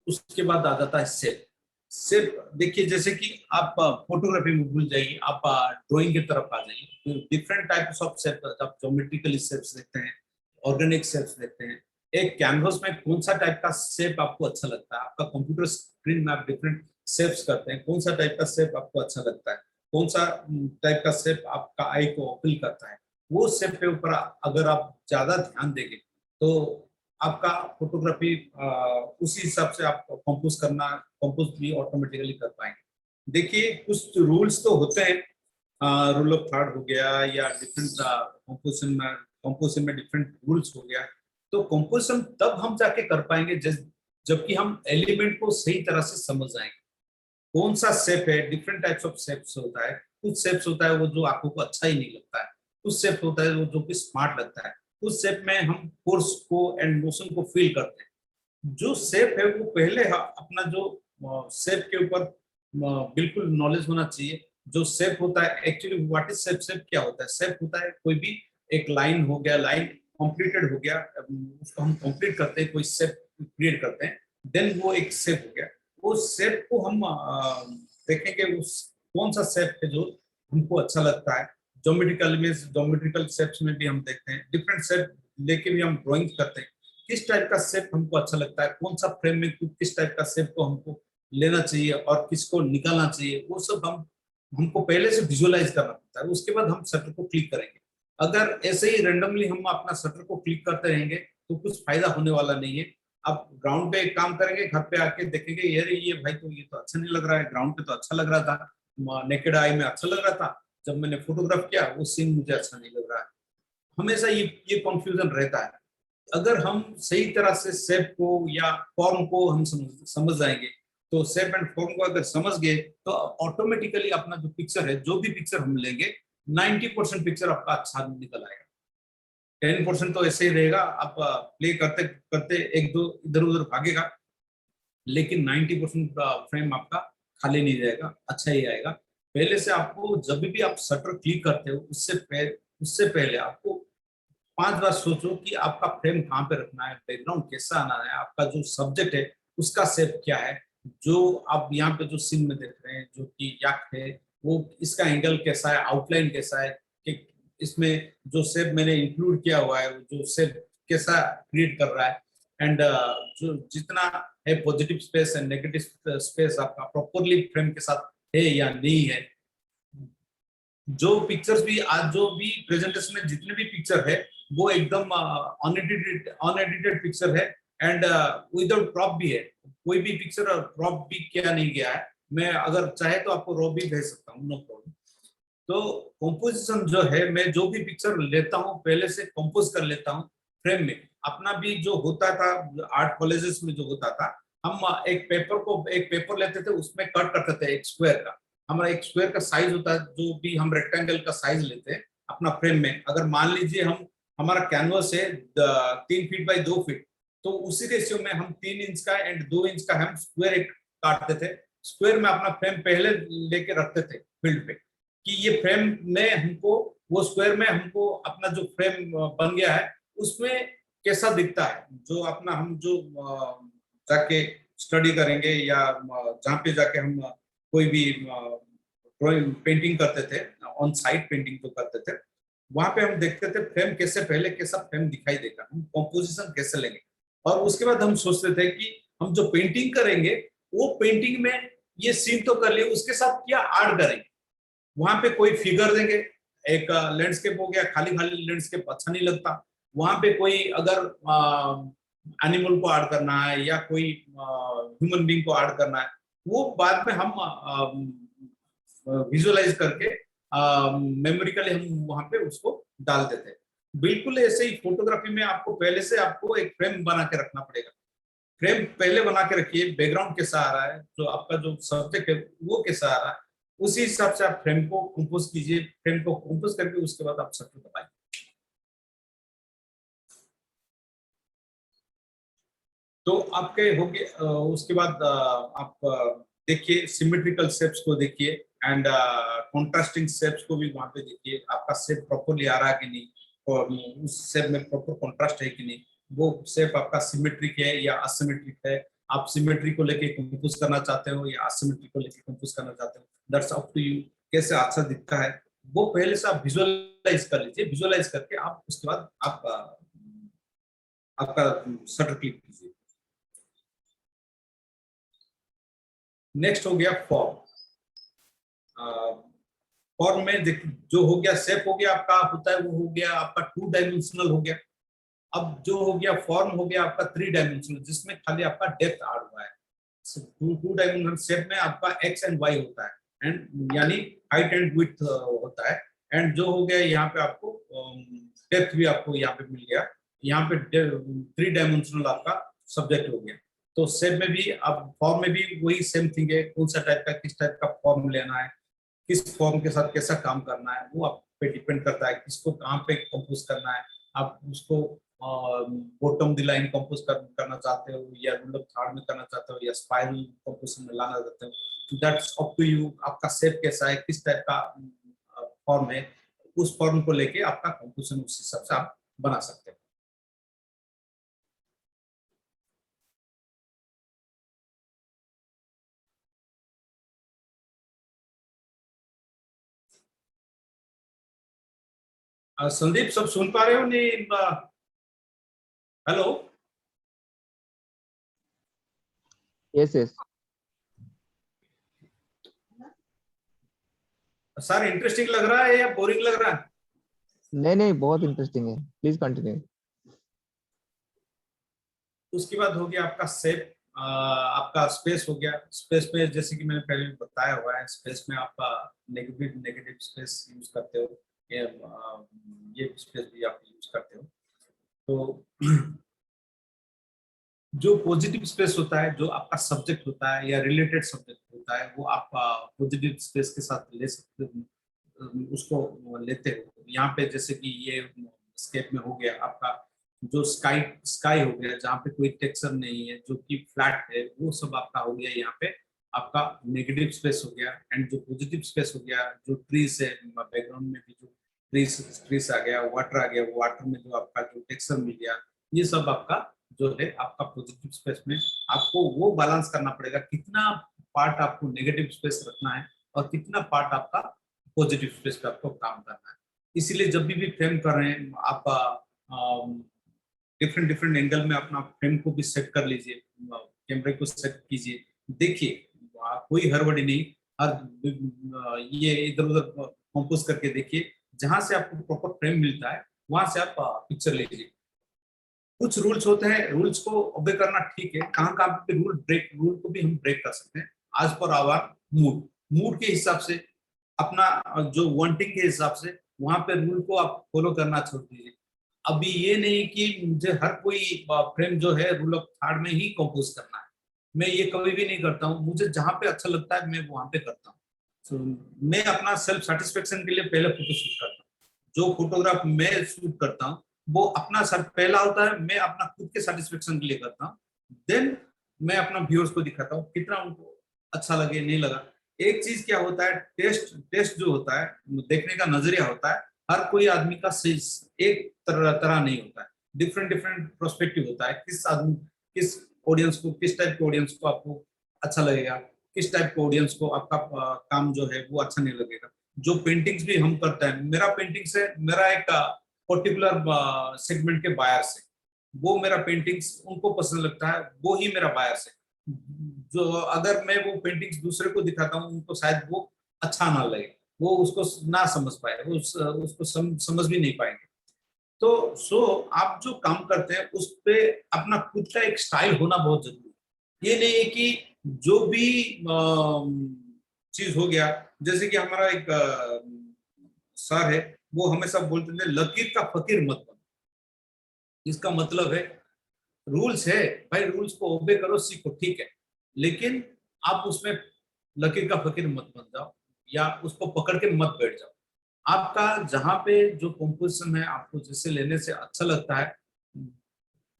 B: उसके बाद आ जाता है शेप। शेप देखिए, जैसे कि आप फोटोग्राफी में भूल जाइए, आप ड्राइंग की तरफ आ जाइए। डिफरेंट टाइप्स ऑफ शेप, आप ज्योमेट्रिकल शेप्स देखते हैं, ऑर्गेनिक शेप्स देखते हैं। एक कैनवस में कौन सा टाइप का शेप आपको अच्छा लगता है? आपका कंप्यूटर स्क्रीन में आप डिफरेंट शेप्स करते हैं, कौन सा टाइप का शेप आपको अच्छा लगता है, कौन सा टाइप का शेप आपका आई को अपील करता है, वो शेप के ऊपर अगर आप ज्यादा ध्यान देंगे तो आपका फोटोग्राफी उसी हिसाब से आप कंपोज भी ऑटोमेटिकली कर पाएंगे। देखिए कुछ रूल्स तो होते हैं, रूल ऑफ थर्ड हो गया या डिफरेंट कंपोजिशन में डिफरेंट रूल्स हो गया। तो कंपोजिशन तब हम जाके कर पाएंगे जबकि हम एलिमेंट को सही तरह से समझ जाएंगे। कौन सा शेप है, डिफरेंट टाइप्स ऑफ शेप्स होता है। कुछ शेप्स होता है वो जो आंखों को अच्छा ही नहीं लगता है, कुछ शेप होता है वो जो कि स्मार्ट लगता है, उस शेप में हम फोर्स को एंड मोशन को फील करते हैं। जो शेप है वो पहले अपना जो शेप के ऊपर बिल्कुल नॉलेज होना चाहिए। जो शेप होता है actually what is shape, shape क्या होता है? शेप होता है कोई भी एक लाइन हो गया, लाइन कंप्लीटेड हो गया, उसको हम कंप्लीट करते हैं, कोई शेप क्रिएट करते हैं, देन वो एक शेप हो गया। वो शेप को हम देखेंगे उस कौन सा शेप है जो हमको अच्छा लगता है। ज्योमेट्रिकल शेप्स में भी हम देखते हैं, डिफरेंट शेप लेके भी हम ड्राइंग करते हैं। किस टाइप का शेप हमको अच्छा लगता है, कौन सा फ्रेम में किस टाइप का शेप को हमको लेना चाहिए और किसको निकालना चाहिए, वो सब हमको पहले से विजुअलाइज करना पड़ता है। उसके बाद हम शटर को क्लिक करेंगे। अगर ऐसे ही रैंडमली हम अपना शटर को क्लिक करते रहेंगे तो कुछ फायदा होने वाला नहीं है। आप ग्राउंड पे काम करेंगे, घर पे आके देखेंगे यार ये भाई तो ये तो अच्छा नहीं लग रहा है, ग्राउंड पे तो अच्छा लग रहा था, नेकेड आई में अच्छा लग रहा था, जब मैंने फोटोग्राफ किया वो सीन मुझे अच्छा नहीं लग रहा है। हमेशा ये कंफ्यूजन रहता है। अगर हम सही तरह से शेप को या फॉर्म को हम समझ जाएंगे, तो शेप एंड फॉर्म को अगर समझ गए तो ऑटोमेटिकली अपना जो पिक्चर है, जो भी पिक्चर हम लेंगे 90% पिक्चर आपका अच्छा निकल आएगा। 10% तो ऐसे ही रहेगा, आप प्ले करते करते एक दो इधर उधर भागेगा, लेकिन 90% फ्रेम आपका खाली नहीं रहेगा, अच्छा ही आएगा। पहले से आपको जब भी आप शटर क्लिक करते हो उससे पहले आपको 5 बार सोचो कि आपका फ्रेम कहाँ पे रखना है, बैकग्राउंड कैसा आना है, आपका जो सब्जेक्ट है उसका शेप क्या है, जो आप यहाँ पे जो सीन में देख रहे हैं जो कि याक है वो इसका एंगल कैसा है, आउटलाइन कैसा है, कि इसमें जो शेप मैंने इंक्लूड किया हुआ है जो शेप कैसा क्रिएट कर रहा है, एंड जो जितना है positive space and negative space आपका प्रॉपरली फ्रेम के साथ है या नहीं है। जो पिक्चर्स भी आज जो भी प्रेजेंटेशन में जितने भी पिक्चर है वो एकदम अनएडिटेड पिक्चर है एंड विदाउट क्रॉप भी है। कोई भी पिक्चर क्रॉप भी किया नहीं गया है, मैं अगर चाहे तो आपको रॉ भी भेज सकता हूँ, नो प्रॉब्लम। तो कंपोजिशन जो है, मैं जो भी पिक्चर लेता हूँ पहले से कंपोज कर लेता हूँ फ्रेम में। अपना भी जो होता था आर्ट कॉलेजेस में जो होता था, हम एक पेपर लेते थे, उसमें कट करते थे एक स्क्वायर का। हमारा एक स्क्वायर का साइज होता है, जो भी हम रेक्टेंगल का साइज लेते हैं अपना फ्रेम में। अगर मान लीजिए हमारा कैनवस है 3 फीट बाई 2 फीट, तो उसी रेशियो में हम 3 इंच का एंड 2 इंच का हम स्क्वायर एक काटते थे। स्क्वायर में अपना फ्रेम पहले लेके रखते थे फील्ड पे, कि ये फ्रेम में हमको, वो स्क्वायर में हमको अपना जो फ्रेम बन गया है उसमें कैसा दिखता है, जो अपना हम जो जाके स्टडी करेंगे या जहाँ पे जाके हम कोई भी ड्राइंग पेंटिंग करते थे, ऑन साइट पेंटिंग तो करते थे, वहां पे हम देखते थे फ्रेम कैसे, पहले कैसा फ्रेम दिखाई देगा, हम कॉम्पोजिशन कैसे लेंगे। और उसके बाद हम सोचते थे कि हम जो पेंटिंग करेंगे वो पेंटिंग में ये सीन तो कर लिए, उसके साथ क्या ऐड करेंगे। वहां पे कोई फिगर देंगे, एक लैंडस्केप हो गया, खाली खाली लैंडस्केप अच्छा नहीं लगता। वहां पे कोई अगर एनिमल को ऐड करना है या कोई ह्यूमन बीइंग को ऐड करना है, वो बाद में हम विजुअलाइज करके मेमोरिकली हम वहां पे उसको डाल देते हैं। बिल्कुल ऐसे ही फोटोग्राफी में आपको पहले से आपको एक फ्रेम बना के रखना पड़ेगा। फ्रेम पहले बना के रखिए, बैकग्राउंड कैसा आ रहा है, जो आपका जो सब्जेक्ट है वो कैसा आ रहा है, उसी हिसाब से आप फ्रेम को कंपोज कीजिए। फ्रेम को कंपोज करके उसके बाद आप शटर दबाइए। तो आपके हो गए, उसके बाद आप देखिए सिमेट्रिकल शेप्स को देखिए एंड कॉन्ट्रास्टिंग शेप्स को भी वहां पे देखिए, आपका शेप प्रॉपर्ली आ रहा है कि नहीं, और उस शेप में प्रॉपर कॉन्ट्रास्ट है कि नहीं, वो शेप आपका सिमेट्रिक है या असिमेट्रिक है। आप सिमेट्री को लेके कंपोज करना चाहते हो या असिमेट्री को लेके कंपोज करना चाहते हो, दैट्स अप टू यू। कैसे अच्छा दिखता है वो पहले से आप विजुअलाइज कर लीजिए। विजुअलाइज करके आप उसके बाद आप आपका शटर क्लिक कीजिए। नेक्स्ट हो गया फॉर्म। फॉर्म में जो हो गया शेप हो गया आपका, होता है वो हो गया आपका 2 डायमेंशनल हो गया। अब जो हो गया फॉर्म हो गया आपका 3 डायमेंशनल, जिसमें खाली आपका डेप्थ ऐड हुआ है। 2 डायमेंशनल शेप में आपका एक्स एंड वाई होता है, एंड यानी हाइट एंड विड्थ होता है। एंड जो हो गया यहाँ पे आपको डेप्थ भी आपको यहाँ पे मिल गया। यहाँ पे 3 डायमेंशनल आपका सब्जेक्ट हो गया। तो शेप में भी, अब फॉर्म में भी वही सेम थिंग है, कौन सा टाइप का, किस टाइप का फॉर्म लेना है, किस फॉर्म के साथ कैसा काम करना है, वो आप पे डिपेंड करता है। किसको कहाँ पे कंपोज करना है, आप उसको बॉटम द लाइन कंपोज करना चाहते हो या रूल ऑफ थर्ड में करना चाहते हो या स्पाइरल कंपोजिशन में लाना चाहते हो, दैट्स अप टू यू। आपका शेप कैसा है, किस टाइप का फॉर्म है, उस फॉर्म को लेके आपका कंपोजिशन उस हिसाब से आप बना सकते हो। संदीप सब सुन पा रहे हो नहीं? Hello.
F: Yes yes
B: sir interesting लग रहा है या बोरिंग लग रहा है?
F: नहीं नहीं, बहुत इंटरेस्टिंग है, प्लीज कंटिन्यू।
B: उसके बाद हो गया आपका शेप, आपका स्पेस हो गया। स्पेस में जैसे कि मैंने पहले बताया हुआ है, स्पेस में आप नेगेटिव स्पेस यूज करते हो, ये स्पेस भी आप यूज करते हो। तो जो पॉजिटिव स्पेस होता है, जो आपका सब्जेक्ट होता है या रिलेटेड सब्जेक्ट होता है, वो आप पॉजिटिव स्पेस के साथ ले सकते हो, उसको लेते हो। यहाँ पे जैसे कि ये स्केप में हो गया आपका जो स्काई हो गया, जहाँ पे कोई टेक्सचर नहीं है, जो कि फ्लैट है, वो सब आपका हो गया। यहाँ पे आपका नेगेटिव स्पेस हो गया। एंड जो पॉजिटिव स्पेस हो गया, जो ट्रीज है, बैकग्राउंड में भी जो ट्रीज आ गया, वाटर आ गया, वाटर में जो आपका जो टेक्सचर मिल गया, ये सब आपका जो है आपका पॉजिटिव स्पेस में। आपको वो बैलेंस करना पड़ेगा, कितना पार्ट आपको नेगेटिव स्पेस रखना है और कितना पार्ट आपका पॉजिटिव स्पेस पे आपको काम करना है। इसीलिए जब भी फ्रेम कर रहे हैं आप डिफरेंट एंगल में अपना फ्रेम को भी सेट कर लीजिए, कैमरे को सेट कीजिए। देखिए कोई हड़बड़ी नहीं, हर ये इधर उधर कंपोज करके देखिए, जहां से आपको प्रॉपर फ्रेम मिलता है वहां से आप पिक्चर लीजिए। कुछ रूल्स होते हैं, रूल्स को ओबे करना ठीक है, कहाँ पे रूल को भी हम ब्रेक कर सकते हैं, आज पर आवर मूड के हिसाब से, अपना जो वांटिंग के हिसाब से वहां पे रूल को आप फॉलो करना छोड़ दीजिए। अभी ये नहीं कि मुझे हर कोई फ्रेम जो है रूल ऑफ थर्ड में ही कंपोज करना है, मैं ये कभी भी नहीं करता हूँ। मुझे जहां पे अच्छा लगता है मैं वहां पे करता हूँ। मैं अपना सेल्फ सेटिस्फेक्शन के लिए पहले फोटो शूट करता हूँ। जो फोटोग्राफ मैं शूट करता हूँ वो अपना पहला होता है, मैं अपना खुद के सेटिस्फेक्शन के लिए करता हूँ, देन मैं अपना व्यूअर्स को दिखाता हूँ कितना उनको अच्छा लगे नहीं लगा। एक चीज क्या होता है, टेस्ट जो होता है, देखने का नजरिया होता है, हर कोई आदमी का एक तरह नहीं होता है, डिफरेंट प्रोस्पेक्टिव होता है। किस आदमी, किस ऑडियंस को, किस टाइप के ऑडियंस को आपको अच्छा लगेगा, किस टाइप के ऑडियंस को आपका काम जो है वो अच्छा नहीं लगेगा। जो पेंटिंग्स भी हम करते हैं, मेरा पेंटिंग से मेरा एक पर्टिकुलर सेगमेंट के बायर्स है, वो मेरा पेंटिंग्स उनको पसंद लगता है, वो ही मेरा बायर्स है। जो अगर मैं वो पेंटिंग्स दूसरे को दिखाता हूँ उनको शायद वो अच्छा ना लगे, वो उसको ना समझ पाए, वो उसको समझ भी नहीं पाएंगे। तो आप जो काम करते हैं उस पे अपना खुद का एक स्टाइल होना बहुत जरूरी है। ये नहीं है कि जो भी चीज हो गया, जैसे कि हमारा एक सर है, वो हमेशा बोलते थे लकीर का फकीर मत बनो। इसका मतलब है रूल्स है भाई, रूल्स को ओबे करो, सीखो, ठीक है, लेकिन आप उसमें लकीर का फकीर मत बन जाओ या उसको पकड़ के मत बैठ जाओ। आपका जहां पे जो कंपोजिशन है, आपको जिससे लेने से अच्छा लगता है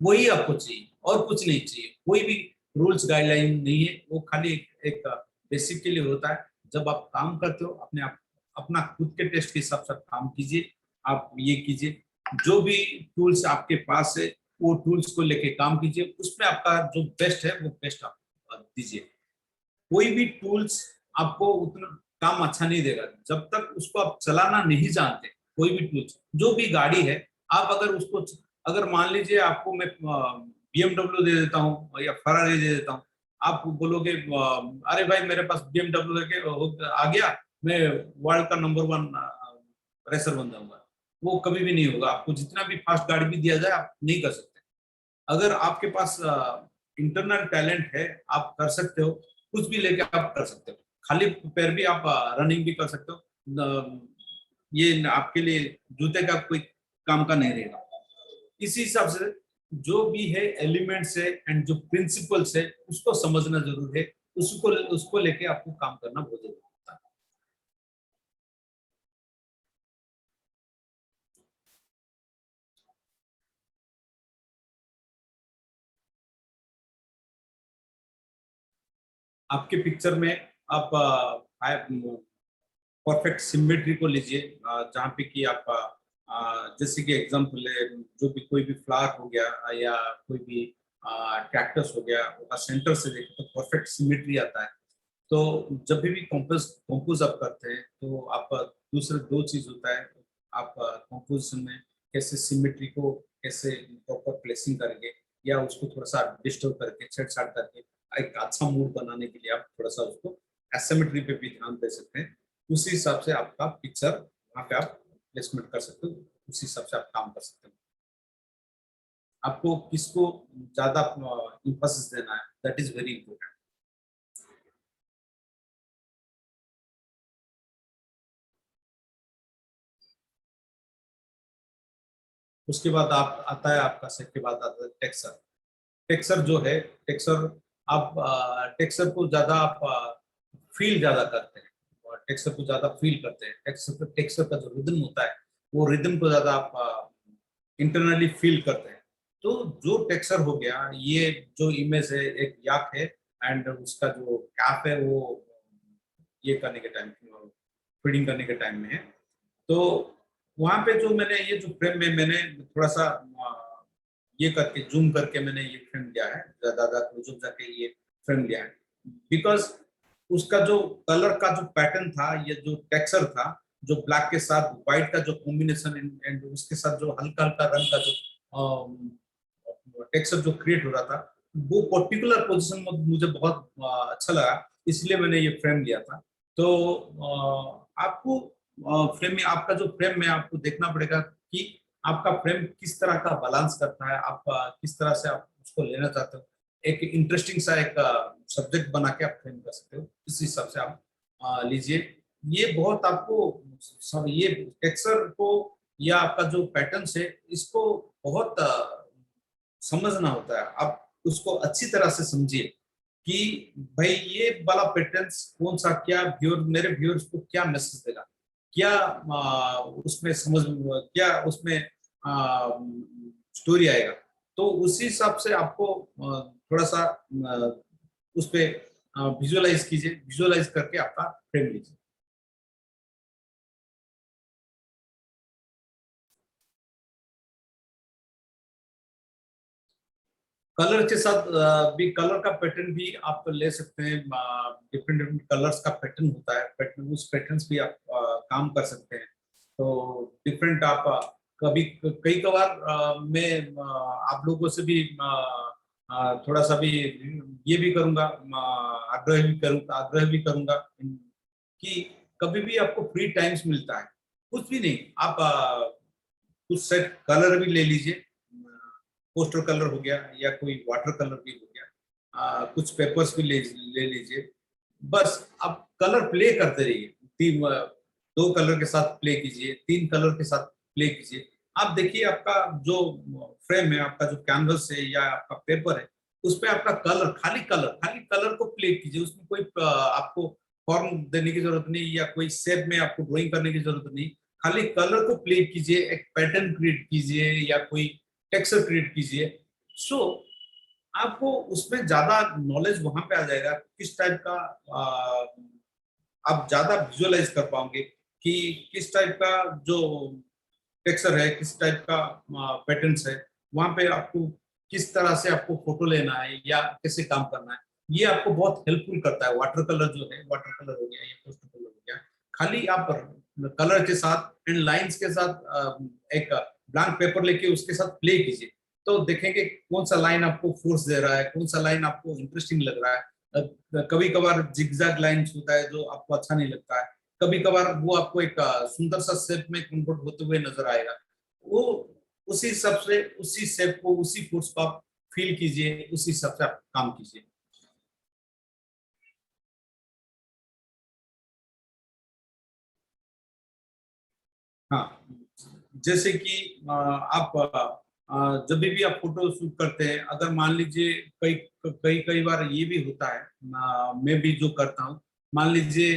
B: वही आपको चाहिए और कुछ नहीं चाहिए। कोई भी रूल्स गाइडलाइन नहीं है, वो खाली एक बेसिक के लिए होता है। जब आप काम करते हो अपने आप अपना खुद के टेस्ट के हिसाब से काम कीजिए। आप ये कीजिए, जो भी टूल्स आपके पास है वो टूल्स को लेके काम कीजिए, उसमें आपका जो बेस्ट है वो बेस्ट आप दीजिए। कोई भी टूल्स आपको उतना काम अच्छा नहीं देगा जब तक उसको आप चलाना नहीं जानते। कोई भी टूल्स, जो भी गाड़ी है, आप अगर उसको, अगर मान लीजिए आपको मैं BMW दे देता हूँ या फरारी दे देता हूँ, आप बोलोगे अरे भाई मेरे पास BMW आ गया, मैं वर्ल्ड का नंबर 1 रेसर बन जाऊंगा। वो कभी भी नहीं होगा। आपको जितना भी फास्ट गाड़ी भी दिया जाए आप नहीं कर सकते। अगर आपके पास इंटरनल टैलेंट है, आप कर सकते हो, कुछ भी लेके आप कर सकते हो। खाली पैर भी आप रनिंग भी कर सकते हो। ये आपके लिए जूते का कोई काम का नहीं रहेगा। इसी हिसाब से जो भी है एलिमेंट्स है एंड जो प्रिंसिपल्स है उसको समझना जरूरी है, उसको लेके आपको काम करना बहुत जरूरी होता है। आपके पिक्चर में आप परफेक्ट सिमेट्री को लीजिए, जहाँ पे कि आप जैसे कि एग्जांपल है, जो भी कोई भी फ्लावर हो गया या कोई भी कैक्टस हो गया, उसका सेंटर से देखें तो परफेक्ट सिमेट्री आता है। तो जब भी कंपोज आप करते हैं तो आप दूसरे दो चीज होता है, आप कंपोजिशन में कैसे सिमेट्री को कैसे प्रॉपर प्लेसिंग करेंगे या उसको थोड़ा सा डिस्टर्ब करके छेड़छाड़ करके एक अच्छा मूड बनाने के लिए आप थोड़ा सा उसको एसिमेट्री पे भी ध्यान दे सकते हैं। उसी हिसाब से आपका पिक्चर वहाँ पे आप प्लेसमेंट कर सकते हो, उसी हिसाब से आप काम कर सकते हो। आपको किसको ज्यादा इंफोसिस देना है, दैट इज वेरी इंपॉर्टेंट। उसके बाद आप आता है आपका सबके बाद आता है टेक्सचर। टेक्सचर जो है, टेक्सचर आप टेक्सचर को ज्यादा आप फील ज्यादा करते हैं और टेक्सचर को ज्यादा फील करते हैं। टेक्सचर का जो रिदम होता है वो रिदम को ज्यादा आप इंटरनली फील करते हैं। तो जो टेक्सचर हो गया, ये जो इमेज है एक याक है एंड उसका जो कैप है वो ये करने के टाइम, फीडिंग करने के टाइम में है। तो वहां पे जो मैंने ये जो फ्रेम में मैंने थोड़ा सा ये करके जूम करके मैंने ये फ्रेम लिया है, ज्यादा क्लोजअप जाके ये फ्रेम लिया है, बिकॉज उसका जो कलर का जो पैटर्न था, ये जो टेक्सचर था, जो ब्लैक के साथ व्हाइट का जो कॉम्बिनेशन एंड उसके साथ जो हल्का हल्का रंग का जो टेक्सचर जो क्रिएट हो रहा था, वो पर्टिकुलर पोजीशन में मुझे बहुत अच्छा लगा, इसलिए मैंने ये फ्रेम लिया था। तो आपको फ्रेम में, आपका जो फ्रेम में आपको देखना पड़ेगा कि आपका फ्रेम किस तरह का बैलेंस करता है, आप किस तरह से आप उसको लेना चाहते हो। एक इंटरेस्टिंग सा एक सब्जेक्ट बना के आप फ्रेम कर सकते हो, इस हिसाब से आप लीजिए। ये बहुत आपको सब ये टेक्सचर को या आपका जो पैटर्न्स है इसको बहुत समझना होता है। आप उसको अच्छी तरह से समझिए कि भाई ये वाला पैटर्न्स कौन सा, क्या व्यूअर मेरे व्यूअर्स को क्या मैसेज देगा, क्या उसमें समझ, क्या उसमें स्टोरी आएगा। तो उसी हिसाब से आपको थोड़ा सा उस पे विजुअलाइज कीजिए, विजुअलाइज करके आपका फ्रेम लीजिए। कलर के साथ भी कलर का पैटर्न भी आप ले सकते हैं। डिफरेंट डिफरेंट कलर्स का पैटर्न होता है, पैटर्न उस पैटर्न्स भी आप काम कर सकते हैं। तो डिफरेंट आप कभी कई कबार मैं आप लोगों से भी थोड़ा सा भी ये भी करूंगा, आग्रह भी करूंगा कि कभी भी आपको फ्री टाइम्स मिलता है, कुछ भी नहीं, आप कुछ सेट कलर भी ले लीजिए, पोस्टर कलर हो गया या कोई वाटर कलर भी हो गया, कुछ पेपर्स भी ले लीजिए। बस आप कलर प्ले करते रहिए, 2 कलर के साथ प्ले कीजिए, 3 कलर के साथ प्ले कीजिए। आप देखिए आपका जो फ्रेम है, आपका जो कैनवस है या आपका पेपर है, उस पर आपका खाली कलर को प्ले कीजिए। उसमें कोई आपको फॉर्म देने की जरूरत नहीं या कोई शेप में आपको ड्राइंग करने की जरूरत नहीं, खाली कलर को प्ले कीजिए, एक पैटर्न क्रिएट कीजिए या कोई टेक्सचर क्रिएट कीजिए। सो आपको उसमें ज्यादा नॉलेज वहां पे आ जाएगा, किस टाइप का आप ज्यादा विजुअलाइज कर पाओगे कि किस टाइप का जो टेक्सचर है, किस टाइप का पैटर्न्स है, वहां पे आपको किस तरह से आपको फोटो लेना है या कैसे काम करना है, ये आपको बहुत हेल्पफुल करता है। वाटर कलर जो है, वाटर कलर हो गया या पोस्टर कलर हो गया, खाली आप कलर के साथ एंड लाइंस के साथ एक ब्लैंक पेपर लेके उसके साथ प्ले कीजिए, तो देखेंगे कौन सा लाइन आपको फोर्स दे रहा है, कौन सा लाइन आपको इंटरेस्टिंग लग रहा है। कभी कभार जिगजैग लाइन्स होता है जो आपको अच्छा नहीं लगता है, कभी कभार वो आपको एक सुंदर सा शेप में कन्वर्ट होते हुए नजर आएगा। वो उसी हिसाब से उसी शेप को, उसी फोर्स को आप फील कीजिए, उसी हिसाब से आप काम कीजिए। हाँ, जैसे कि आप जब भी आप फोटो शूट करते हैं, अगर मान लीजिए कई कई कई बार ये भी होता है, मैं भी जो करता हूँ, मान लीजिए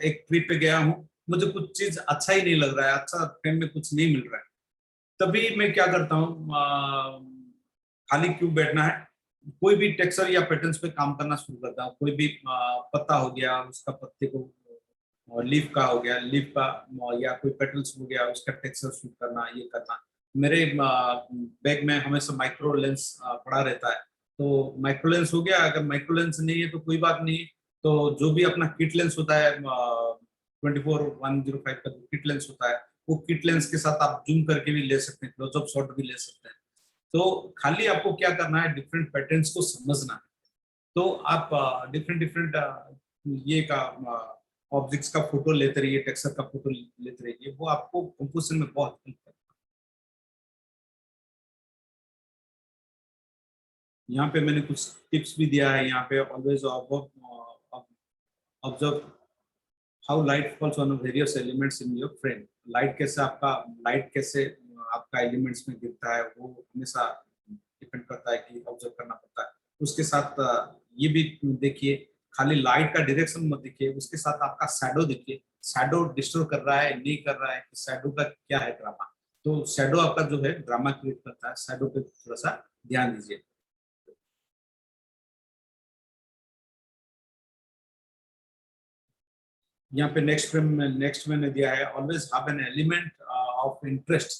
B: एक ट्रिप पे गया हूँ, मुझे कुछ चीज अच्छा ही नहीं लग रहा है, अच्छा फ्रेम में कुछ नहीं मिल रहा है, तभी मैं क्या करता हूँ, खाली क्यों बैठना है, कोई भी टेक्सचर या पैटर्न्स पे काम करना शुरू करता हूँ। कोई भी पत्ता हो गया, उसका पत्ते को, लीफ का हो गया, लीफ का, या कोई पेटल्स हो गया, उसका टेक्सचर शूट करना, ये करना। मेरे बैग में हमेशा माइक्रो लेंस पड़ा रहता है, तो माइक्रो लेंस हो गया। अगर माइक्रो लेंस नहीं है तो कोई बात नहीं, तो जो भी अपना किट लेंस होता है 24-105 का जो किट लेंस होता है, वो किट लेंस के साथ आप जूम करके भी ले सकते हैं, क्लोजअप शॉट भी ले सकते हैं। तो खाली आपको क्या करना है, डिफरेंट पैटर्न्स को समझना है। तो आप डिफरेंट डिफरेंट ये का ऑब्जेक्ट्स का फोटो लेते रहिए, टेक्सचर का फोटो लेते रहिए, वो आपको कंपोजिशन में बहुत हेल्प करता है। यहाँ पे मैंने कुछ टिप्स भी दिया है। यहाँ पे always observe how light falls on various elements in your frame. Light कैसे आपका एलिमेंट्स में गिरता है, वो हमेशा डिपेंड करता है कि ऑब्जर्व करना पड़ता है। उसके साथ ये भी देखिए, खाली लाइट का डायरेक्शन मत देखिए, उसके साथ आपका शैडो देखिए, शैडो डिस्टर्ब कर रहा है, नहीं कर रहा है, शैडो का क्या है ड्रामा। तो शैडो आपका जो है ड्रामा क्रिएट करता है, शैडो पे थोड़ा सा ध्यान दीजिए। यहाँ पे नेक्स्ट मैंने दिया है, always have an element of interest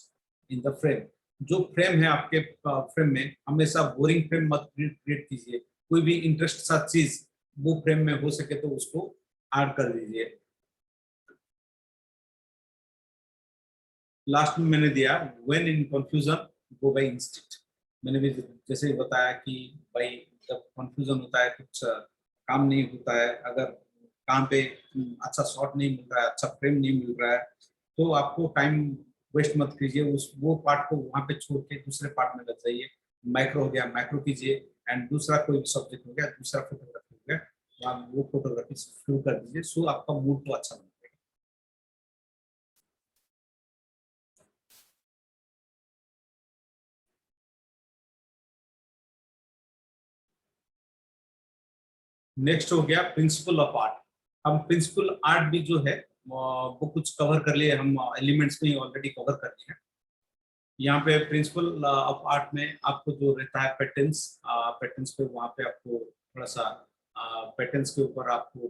B: in the frame. जो फ्रेम है आपके फ्रेम में, हमेशा बोरिंग फ्रेम मत क्रिएट कीजिए, कोई भी इंटरेस्ट सा चीज वो फ्रेम में हो सके तो उसको ऐड कर दीजिए। लास्ट में मैंने दिया, when in confusion go by instinct. मैंने भी जैसे ही बताया कि भाई जब कंफ्यूजन होता है, कुछ काम नहीं होता है, अगर काम पे अच्छा शॉट नहीं मिल रहा है, अच्छा फ्रेम नहीं मिल रहा है, तो आपको टाइम वेस्ट मत कीजिए, वो पार्ट को वहां पे छोड़ के दूसरे पार्ट में लग जाइए। माइक्रो हो गया, माइक्रो कीजिए, एंड दूसरा कोई सब्जेक्ट हो गया, दूसरा फोटोग्राफी हो गया, तो आप वो फोटोग्राफी शुरू कर दीजिए, सो आपका मूड तो अच्छा बनेगा। नेक्स्ट हो गया प्रिंसिपल ऑफ आर्ट। हम प्रिंसिपल आर्ट भी जो है वो कुछ कवर कर लिए, हम एलिमेंट्स में ऑलरेडी कवर कर लिए हैं। यहाँ पे प्रिंसिपल ऑफ आर्ट में आपको जो रहता है पैटर्न्स, पैटर्न्स पे वहाँ पे आपको थोड़ा सा पैटर्न्स के ऊपर आपको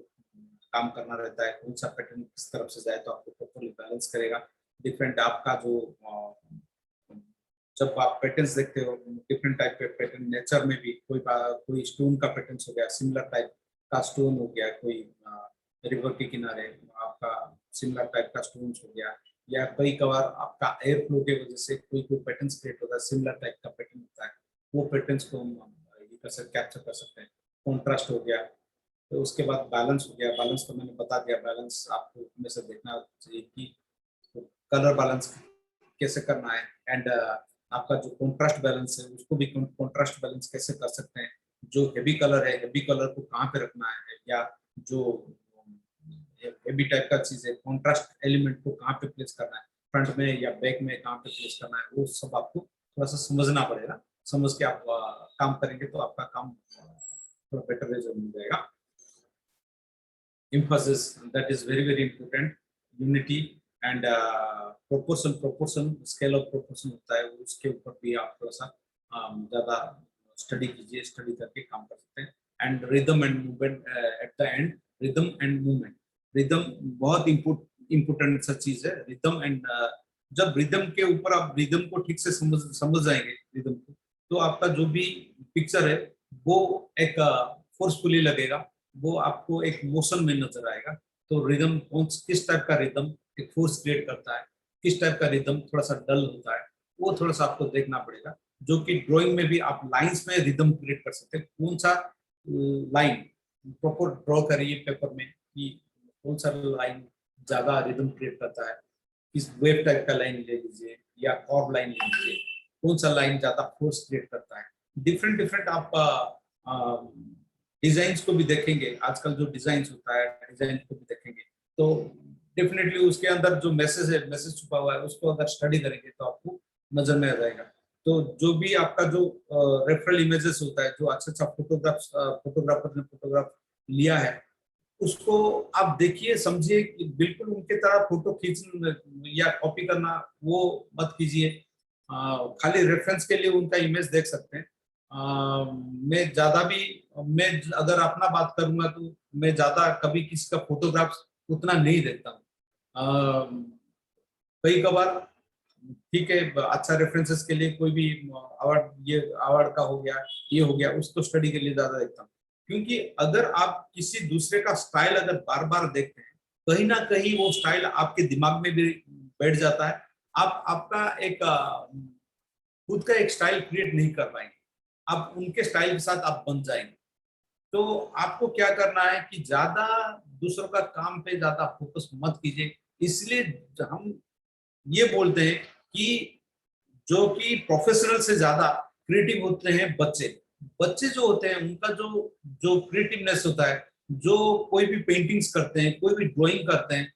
B: काम करना रहता है, कौन सा पैटर्न किस तरफ से जाए तो आपको प्रॉपर्ली बैलेंस करेगा। डिफरेंट आपका जो जब आप पैटर्न्स देखते हो, डिफरेंट टाइप के पैटर्न, नेचर में भी कोई स्टोन का पैटर्न हो गया, सिमिलर टाइप का स्टोन हो गया, कोई रिवर के किनारे आपका सिमिलर टाइप का स्टोन हो गया, या कई कबार आपका एयर फ्लो के वजह से कोई पैटर्न क्रिएट होता है, सिमिलर टाइप का पैटर्न होता है, वो पैटर्न्स को हम कैप्चर कर सकते हैं। कॉन्ट्रास्ट हो गया, तो उसके बाद बैलेंस हो गया। बैलेंस तो मैंने बता दिया, बैलेंस आपको हमेशा देखना चाहिए कि कलर बैलेंस कैसे करना है, एंड आपका जो कॉन्ट्रास्ट बैलेंस है उसको भी कॉन्ट्रास्ट बैलेंस कैसे कर सकते हैं। जो हेवी कलर है, हेवी कलर को कहाँ पे रखना है, या जो हेवी टाइप का चीज है, कॉन्ट्रास्ट एलिमेंट को कहाँ पे प्लेस करना है, फ्रंट में या बैक में कहाँ पे प्लेस करना है, वो सब आपको थोड़ा सा समझना पड़ेगा। समझ के आप काम करेंगे तो आपका काम थोड़ा बेटर रिजल्ट मिल जाएगा। emphasis, that is very very important, unity and proportion scale of proportion होता है, उसके ऊपर भी आप थोड़ा सा ज़्यादा स्टडी कीजिए, स्टडी करके काम कर सकते हैं। And rhythm and movement at the end, rhythm and movement, rhythm बहुत इम्पोर्टेंट सा चीज है। रिदम एंड जब रिदम के ऊपर आप रिदम को ठीक से समझ जाएंगे रिदम को, तो आपका जो भी पिक्चर है वो एक फोर्सफुली लगेगा, वो आपको एक मोशन में नजर आएगा। तो रिदम किस टाइप का रिदम एक फोर्स क्रिएट करता है, किस टाइप का रिदम थोड़ा सा डल होता है, वो थोड़ा सा आपको देखना पड़ेगा। जो कि ड्राइंग में भी आप लाइंस में रिदम क्रिएट कर सकते हैं। कौन सा लाइन प्रॉपर ड्रॉ करिए पेपर में कि कौन सा लाइन ज्यादा रिदम क्रिएट करता है, किस वेव टाइप का लाइन ले लीजिए या कर्व लाइन ले लीजिए, कौन सा लाइन ज्यादा फोर्स क्रिएट करता है। डिफरेंट आप डिजाइन्स को भी देखेंगे, आजकल जो डिजाइन्स होता है डिजाइन को भी देखेंगे, तो डेफिनेटली उसके अंदर जो मैसेज है, मैसेज छुपा हुआ है, उसको अगर स्टडी करेंगे तो आपको नजर में आ जाएगा। तो जो भी आपका जो रेफरल इमेजेस होता है, जो अच्छा फोटोग्राफर ने फोटोग्राफ लिया है, उसको आप देखिए, समझिए कि बिल्कुल उनके तरह फोटो खींचना या कॉपी करना वो मत कीजिए। खाली रेफरेंस के लिए उनका इमेज देख सकते हैं। मैं अगर अपना बात करूंगा तो मैं ज्यादा कभी किसी का फोटोग्राफ उतना नहीं देखता हूँ। कई कबार ठीक है, अच्छा रेफरेंसेस के लिए कोई भी अवार्ड, ये अवार्ड का हो गया, ये हो गया, उसको स्टडी के लिए ज्यादा देखता हूँ। क्योंकि अगर आप किसी दूसरे का स्टाइल अगर बार बार देखते हैं, कहीं ना कहीं वो स्टाइल आपके दिमाग में भी बैठ जाता है। आप आपका एक खुद का एक स्टाइल क्रिएट नहीं कर पाएंगे, आप उनके स्टाइल के साथ आप बन जाएंगे। तो आपको क्या करना है कि ज्यादा दूसरों का काम पे ज्यादा फोकस मत कीजिए। इसलिए हम ये बोलते हैं कि जो कि प्रोफेशनल से ज्यादा क्रिएटिव होते हैं बच्चे जो होते हैं, उनका जो क्रिएटिवनेस होता है, जो कोई भी पेंटिंग्स करते हैं, कोई भी ड्राइंग करते हैं,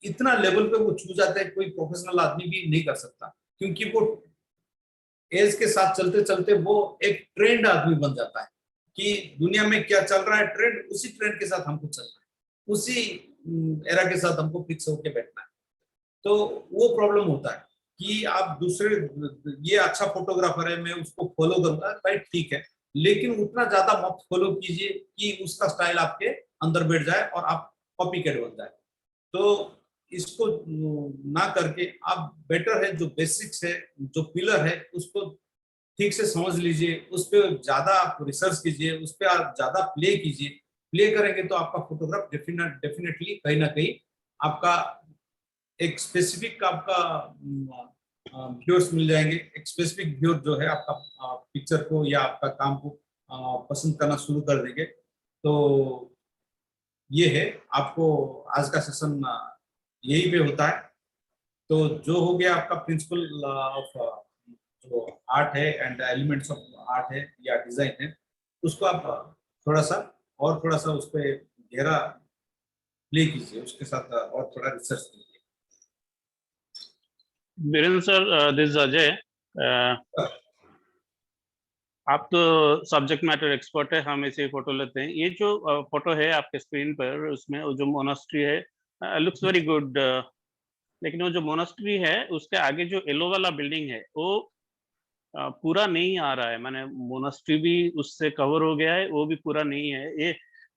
B: इतना लेवल पे वो छू जाते हैं, कोई प्रोफेशनल आदमी भी नहीं कर सकता। क्योंकि वो एज के साथ चलते चलते वो एक ट्रेंड आदमी बन जाता है कि दुनिया में क्या चल रहा है ट्रेंड, उसी ट्रेंड के साथ हमको चलना है, उसी एरा के साथ हमको फिक्स होके बैठना है। तो वो प्रॉब्लम होता है कि आप दूसरे, ये अच्छा फोटोग्राफर है मैं उसको फॉलो करूंगा, राइट, ठीक है, लेकिन उतना ज्यादा मत फॉलो कीजिए कि उसका स्टाइल आपके अंदर बैठ जाए और आप कॉपी कैट बन जाए। तो इसको ना करके आप बेटर है जो बेसिक्स है, जो पिलर है, उसको ठीक से समझ लीजिए, उस पर ज्यादा आप रिसर्च कीजिए, उस पर आप ज्यादा प्ले कीजिए। प्ले करेंगे तो आपका फोटोग्राफ डेफिनेटली कहीं ना कहीं आपका एक स्पेसिफिक आपका व्यूअर्स मिल जाएंगे। एक स्पेसिफिक व्यूअर जो है आपका पिक्चर को या आपका काम को पसंद करना शुरू कर देंगे। तो ये है, आपको आज का सेशन यही पे होता है। तो जो हो गया आपका प्रिंसिपल ऑफ जो आर्ट है एंड एलिमेंट्स ऑफ आर्ट है या डिजाइन है, उसको आप थोड़ा सा उस पर गहरा प्ले कीजिए, उसके साथ और थोड़ा रिसर्च कीजिए।
C: Virendra sir, this Ajay. आप तो सब्जेक्ट मैटर एक्सपर्ट है, हम ऐसे फोटो लेते हैं। ये जो फोटो है आपके स्क्रीन पर, उसमें वो जो मोनास्ट्री है लुक्स वेरी गुड, लेकिन वो जो मोनास्ट्री है उसके आगे जो येलो वाला बिल्डिंग है वो पूरा नहीं आ रहा है। माने मोनास्ट्री भी उससे कवर हो गया है, वो भी पूरा नहीं है। ये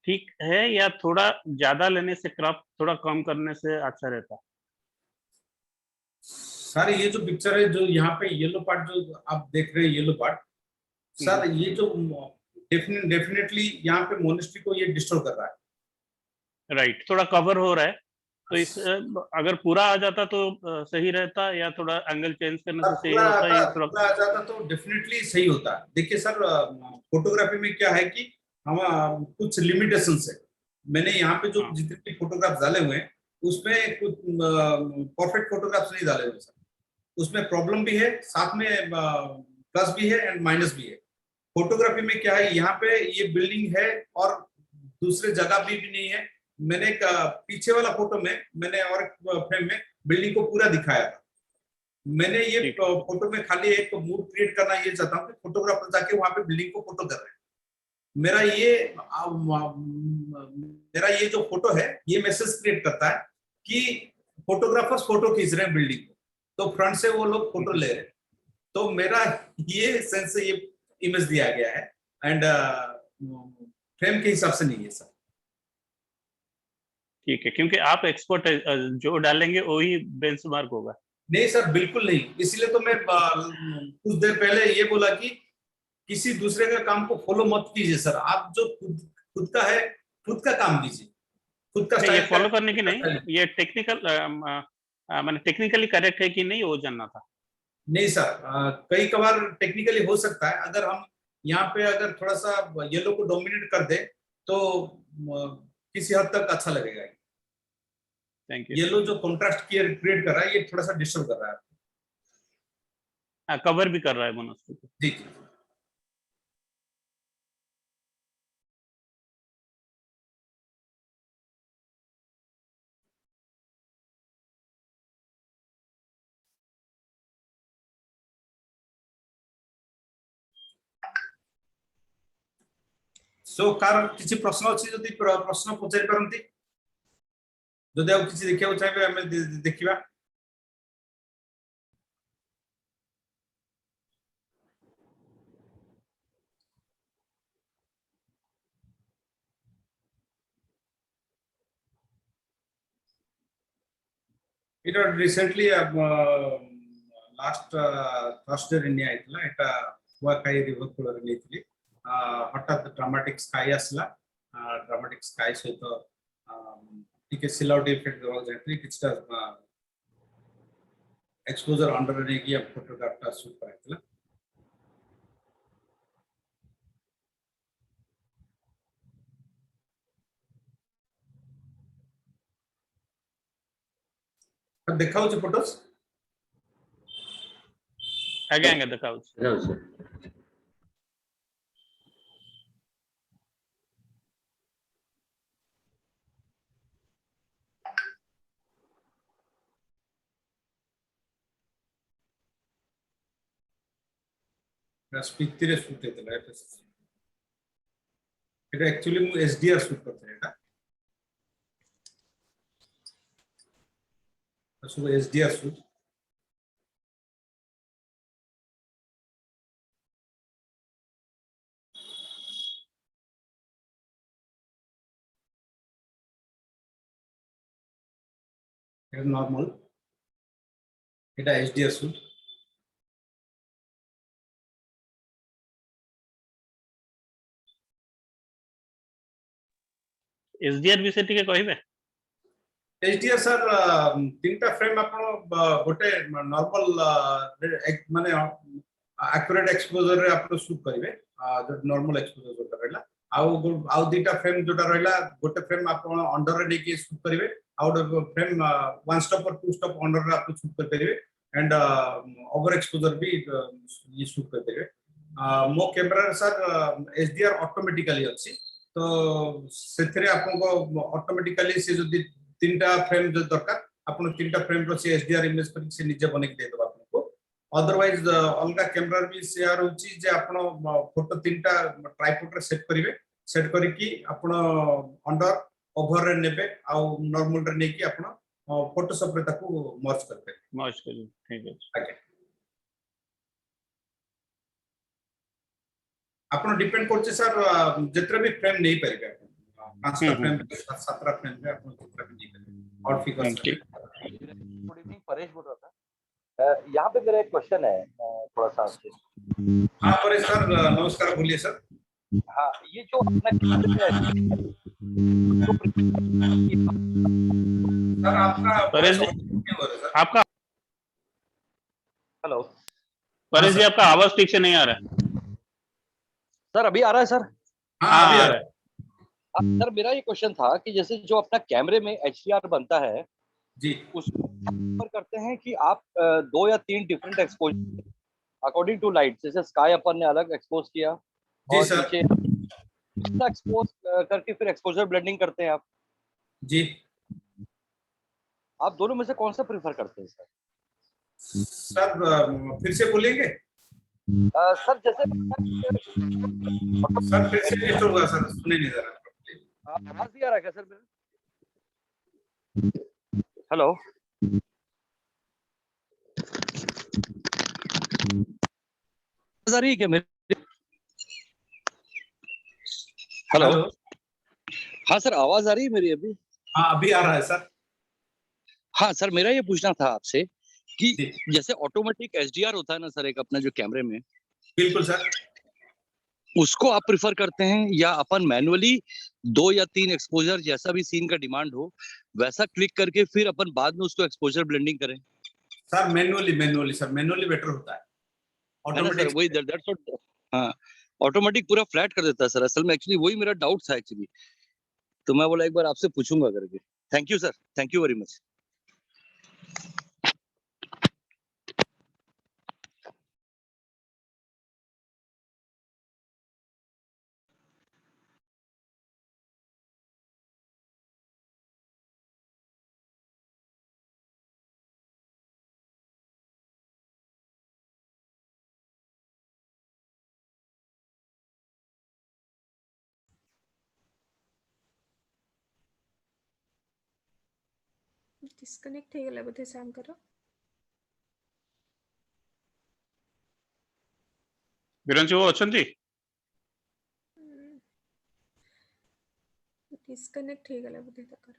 C: ठीक है या थोड़ा ज्यादा लेने से, क्रॉप थोड़ा कम करने से अच्छा रहता?
B: सर ये जो पिक्चर है, जो यहाँ पे येलो पार्ट जो आप देख रहे हैं, येलो पार्ट, सर ये जो डेफिनेटली यहाँ पे मोनेस्ट्री को ये डिस्टर्ब कर रहा है।
C: राइट, थोड़ा कवर हो रहा है। तो इस अगर पूरा आ जाता तो सही रहता, या थोड़ा एंगल चेंज करने से सही होता? ये थोड़ा
B: पूरा आ जाता तो डेफिनेटली सही होता। देखिए सर, फोटोग्राफी में क्या है कि हम कुछ लिमिटेशंस है। मैंने यहाँ पे जो जितने भी फोटोग्राफ्स डाले हुए हैं उसमें कुछ परफेक्ट फोटोग्राफ्स नहीं डाले हुए सर। उसमें प्रॉब्लम भी है, साथ में प्लस भी है एंड माइनस भी है। फोटोग्राफी में क्या है, यहाँ पे ये बिल्डिंग है और दूसरे जगह भी नहीं है। मैंने एक पीछे वाला फोटो में मैंने और फ्रेम में बिल्डिंग को पूरा दिखाया था। मैंने ये फोटो में खाली एक मूड क्रिएट करना ये चाहता हूँ कि फोटोग्राफर जाके वहां पे बिल्डिंग को फोटो कर रहे हैं। मेरा ये जो फोटो है ये मैसेज क्रिएट करता है कि फोटोग्राफर्स फोटो खींच रहे हैं बिल्डिंग को, तो फ्रंट से वो लोग फोटो ले रहे हैं। तो मेरा ये सेंस से ये इमेज दिया गया है एंड फ्रेम के हिसाब से नहीं है सर।
C: ठीक है, क्योंकि आप एक्सपर्ट है, जो डालेंगे वही बेंचमार्क होगा।
B: नहीं सर, बिल्कुल नहीं। इसलिए तो मैं कुछ देर पहले ये बोला कि किसी दूसरे का काम को फॉलो मत कीजिए सर। आप जो खुद का है, खुद का काम कीजिए, खुद का।
C: ये फॉलो करने की नहीं, ये टेक्निकल मैंने टेक्निकली करेक्ट है कि नहीं वो जानना था।
B: नहीं सर, कई कबार टेक्निकली हो सकता है। अगर हम यहाँ पे अगर थोड़ा सा येलो को डोमिनेट कर दे तो किसी हद तक अच्छा लगेगा।
C: Thank you.
B: येलो जो कॉन्ट्रास्ट क्रिएट कर रहा है ये थोड़ा सा डिस्टर्ब कर रहा है।
C: हाँ, कवर भी कर रहा है मोनास्ट्री को।
B: जी जी। सो कार किसी प्रश्न अच्छी जदि प्रश्न पचारि पारंती, जदि ଆଉ କିଛି ଦେଖିବାକୁ ଚାହିଁବେ ଆମେ ଦେଖିବା। এটা রিসেন্টলি लास्ट थर्सडे इंडिया आइतला। एटा हुआकाई रिवर कूल रे लेथली। हठात ड्रामाटिक स्काई आसला। ड्रामाटिक स्काई सहित टिके सिलाउट इफेक्ट देवा जायतली। किछटा एक्सपोजर अंडर रे की फोटोग्राफ टा शूट कराइतला। देखाउ छ फोटोस
C: आगे आगे दिखाओ।
B: स्पीति रे शूट हेतला। এটা एक्चुअली मु एसडीआर शूट करते हैं। এটা सब एसडीआर शूट। এটা নরমাল, এটা एसडीआर शूट।
C: एसडीआर विषय टिके कहिबे।
B: एसडीआर सर तीनटा फ्रेम आपण गोटे नॉर्मल माने एक्यूरेट एक्सपोजर रे आपण शूट करिवे। जो नॉर्मल एक्सपोजर जोटा रहला आउ दीटा फ्रेम जोटा रहला, गोटे फ्रेम आपण अंडर रे लेके शूट करिवे। आउट फ्रेम वन स्टॉप और टू स्टॉप अंडर रे आपण शूट कर परिवे एंड ओवर एक्सपोजर भी ये शूट कर परिवे। मो कैमरा सर एचडीआर ऑटोमेटिकली अछि तो सेथरे आपको ऑटोमेटिकली से जो तीनटा फ्रेम जो दरकार आपन तीनटा फ्रेम रो से एचडीआर इमेज पर से निजे बने के दे दो आपको अदरवाइज अलगा कैमरा भी शेयर होची जे आपन फोटो तीनटा ट्राइपॉड रे सेट करिवे सेट करिकी आपन अंडर ओवर रे नेबे आ नॉर्मल रे नेकी आपन फोटोशॉप रे ताको मर्ज करबे
C: मर्ज करिए ठीक है
B: आके आपन डिपेंड करछे सर जेतरे भी फ्रेम नहीं परिबे पांचटा फ्रेम सातटा फ्रेम में आपन जेतरा भी नहीं परिबे और फिगर्स
G: गुड इवनिंग परेश बोल रहा था यहाँ पे मेरा एक क्वेश्चन है थोड़ा सा आपसे
B: हाँ परेश सर नमस्कार बोलिए सर
G: हाँ ये जो अपना
B: सर आपका
C: परेश आपका
G: हेलो
C: परेश जी आपका आवाज ठीक से नहीं आ रहा है
G: सर अभी आ रहा है सर
B: हाँ अभी आ रहा है
G: सर मेरा ये क्वेश्चन था कि जैसे जो अपना कैमरे में एचडीआर बनता है
B: जी
G: उसको पर करते हैं कि आप 2 या 3 different exposure according to light जैसे स्काई अपन ने अलग एक्सपोज किया
B: जी
G: और
B: सर
G: नीचे एक्सपोज करके फिर एक्सपोजर ब्लेंडिंग करते हैं आप
B: जी
G: आप दोनों में से कौन सा प्रेफर करते हैं
B: सर फिर से बोलेंगे
G: सर जैसे
B: सर फिर से टेस्ट होगा सर सुने नहीं जरा
G: आवाज नहीं आ रहा है क्या सर मेरा हेलो आवाज आ रही है क्या मेरी हेलो हाँ सर आवाज आ रही है मेरी अभी
B: हाँ अभी आ रहा है सर
G: हाँ सर मेरा ये पूछना था आपसे कि
B: जी
G: जैसे ऑटोमेटिक एचडीआर होता है ना सर एक अपना जो कैमरे में
B: बिल्कुल सर
G: उसको आप प्रिफर करते हैं या अपन मैनुअली 2 या 3 एक्सपोजर जैसा भी सीन का डिमांड हो वैसा क्लिक करके फिर अपन बाद में उसको एक्सपोजर ब्लेंडिंग करें
B: sir manually sir manually better होता है
G: है ना सर
B: ऑटोमेटिक
G: वही दैट्स व्हाट हाँ ऑटोमेटिक पूरा फ्लैट कर देता है सर असल में एक्चुअली वही मेरा डाउट था एक्चुअली तो मैं बोला एक बार आपसे पूछूंगा करके thank you sir thank you very much
A: disconnect हो गला बोधे सैम करो
C: ବିରଞ୍ଚି ବାବୁ ଅଛନ୍ତି
A: डिस्कनेक्ट हो गला बोधे तकर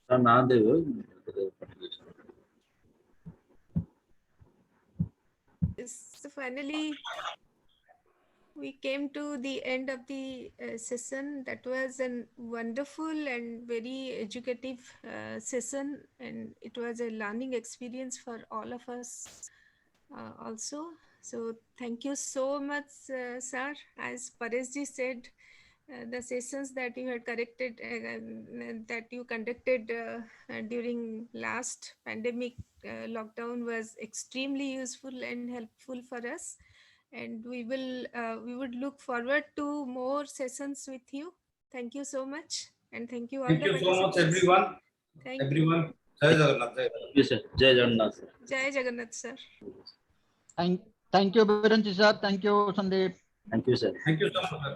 E: ना देवे
A: so finally we came to the end of the session. That was a wonderful and very educative session, and it was a learning experience for all of us also. So thank you so much, sir. As Pareshji said, the sessions that you had that you conducted during last pandemic lockdown was extremely useful and helpful for us, and we would look forward to more sessions with you. Thank you so much, and thank you all
B: Thank
A: the
B: you so much
A: participants.
B: everyone जय जगन्नाथ जय Jagannath
E: sir जय Jagannath sir
A: Jai Jagannath sir.
F: Thank you, Biranchi sir. Thank you, Sandeep.
E: Thank you sir
B: thank you so much sir.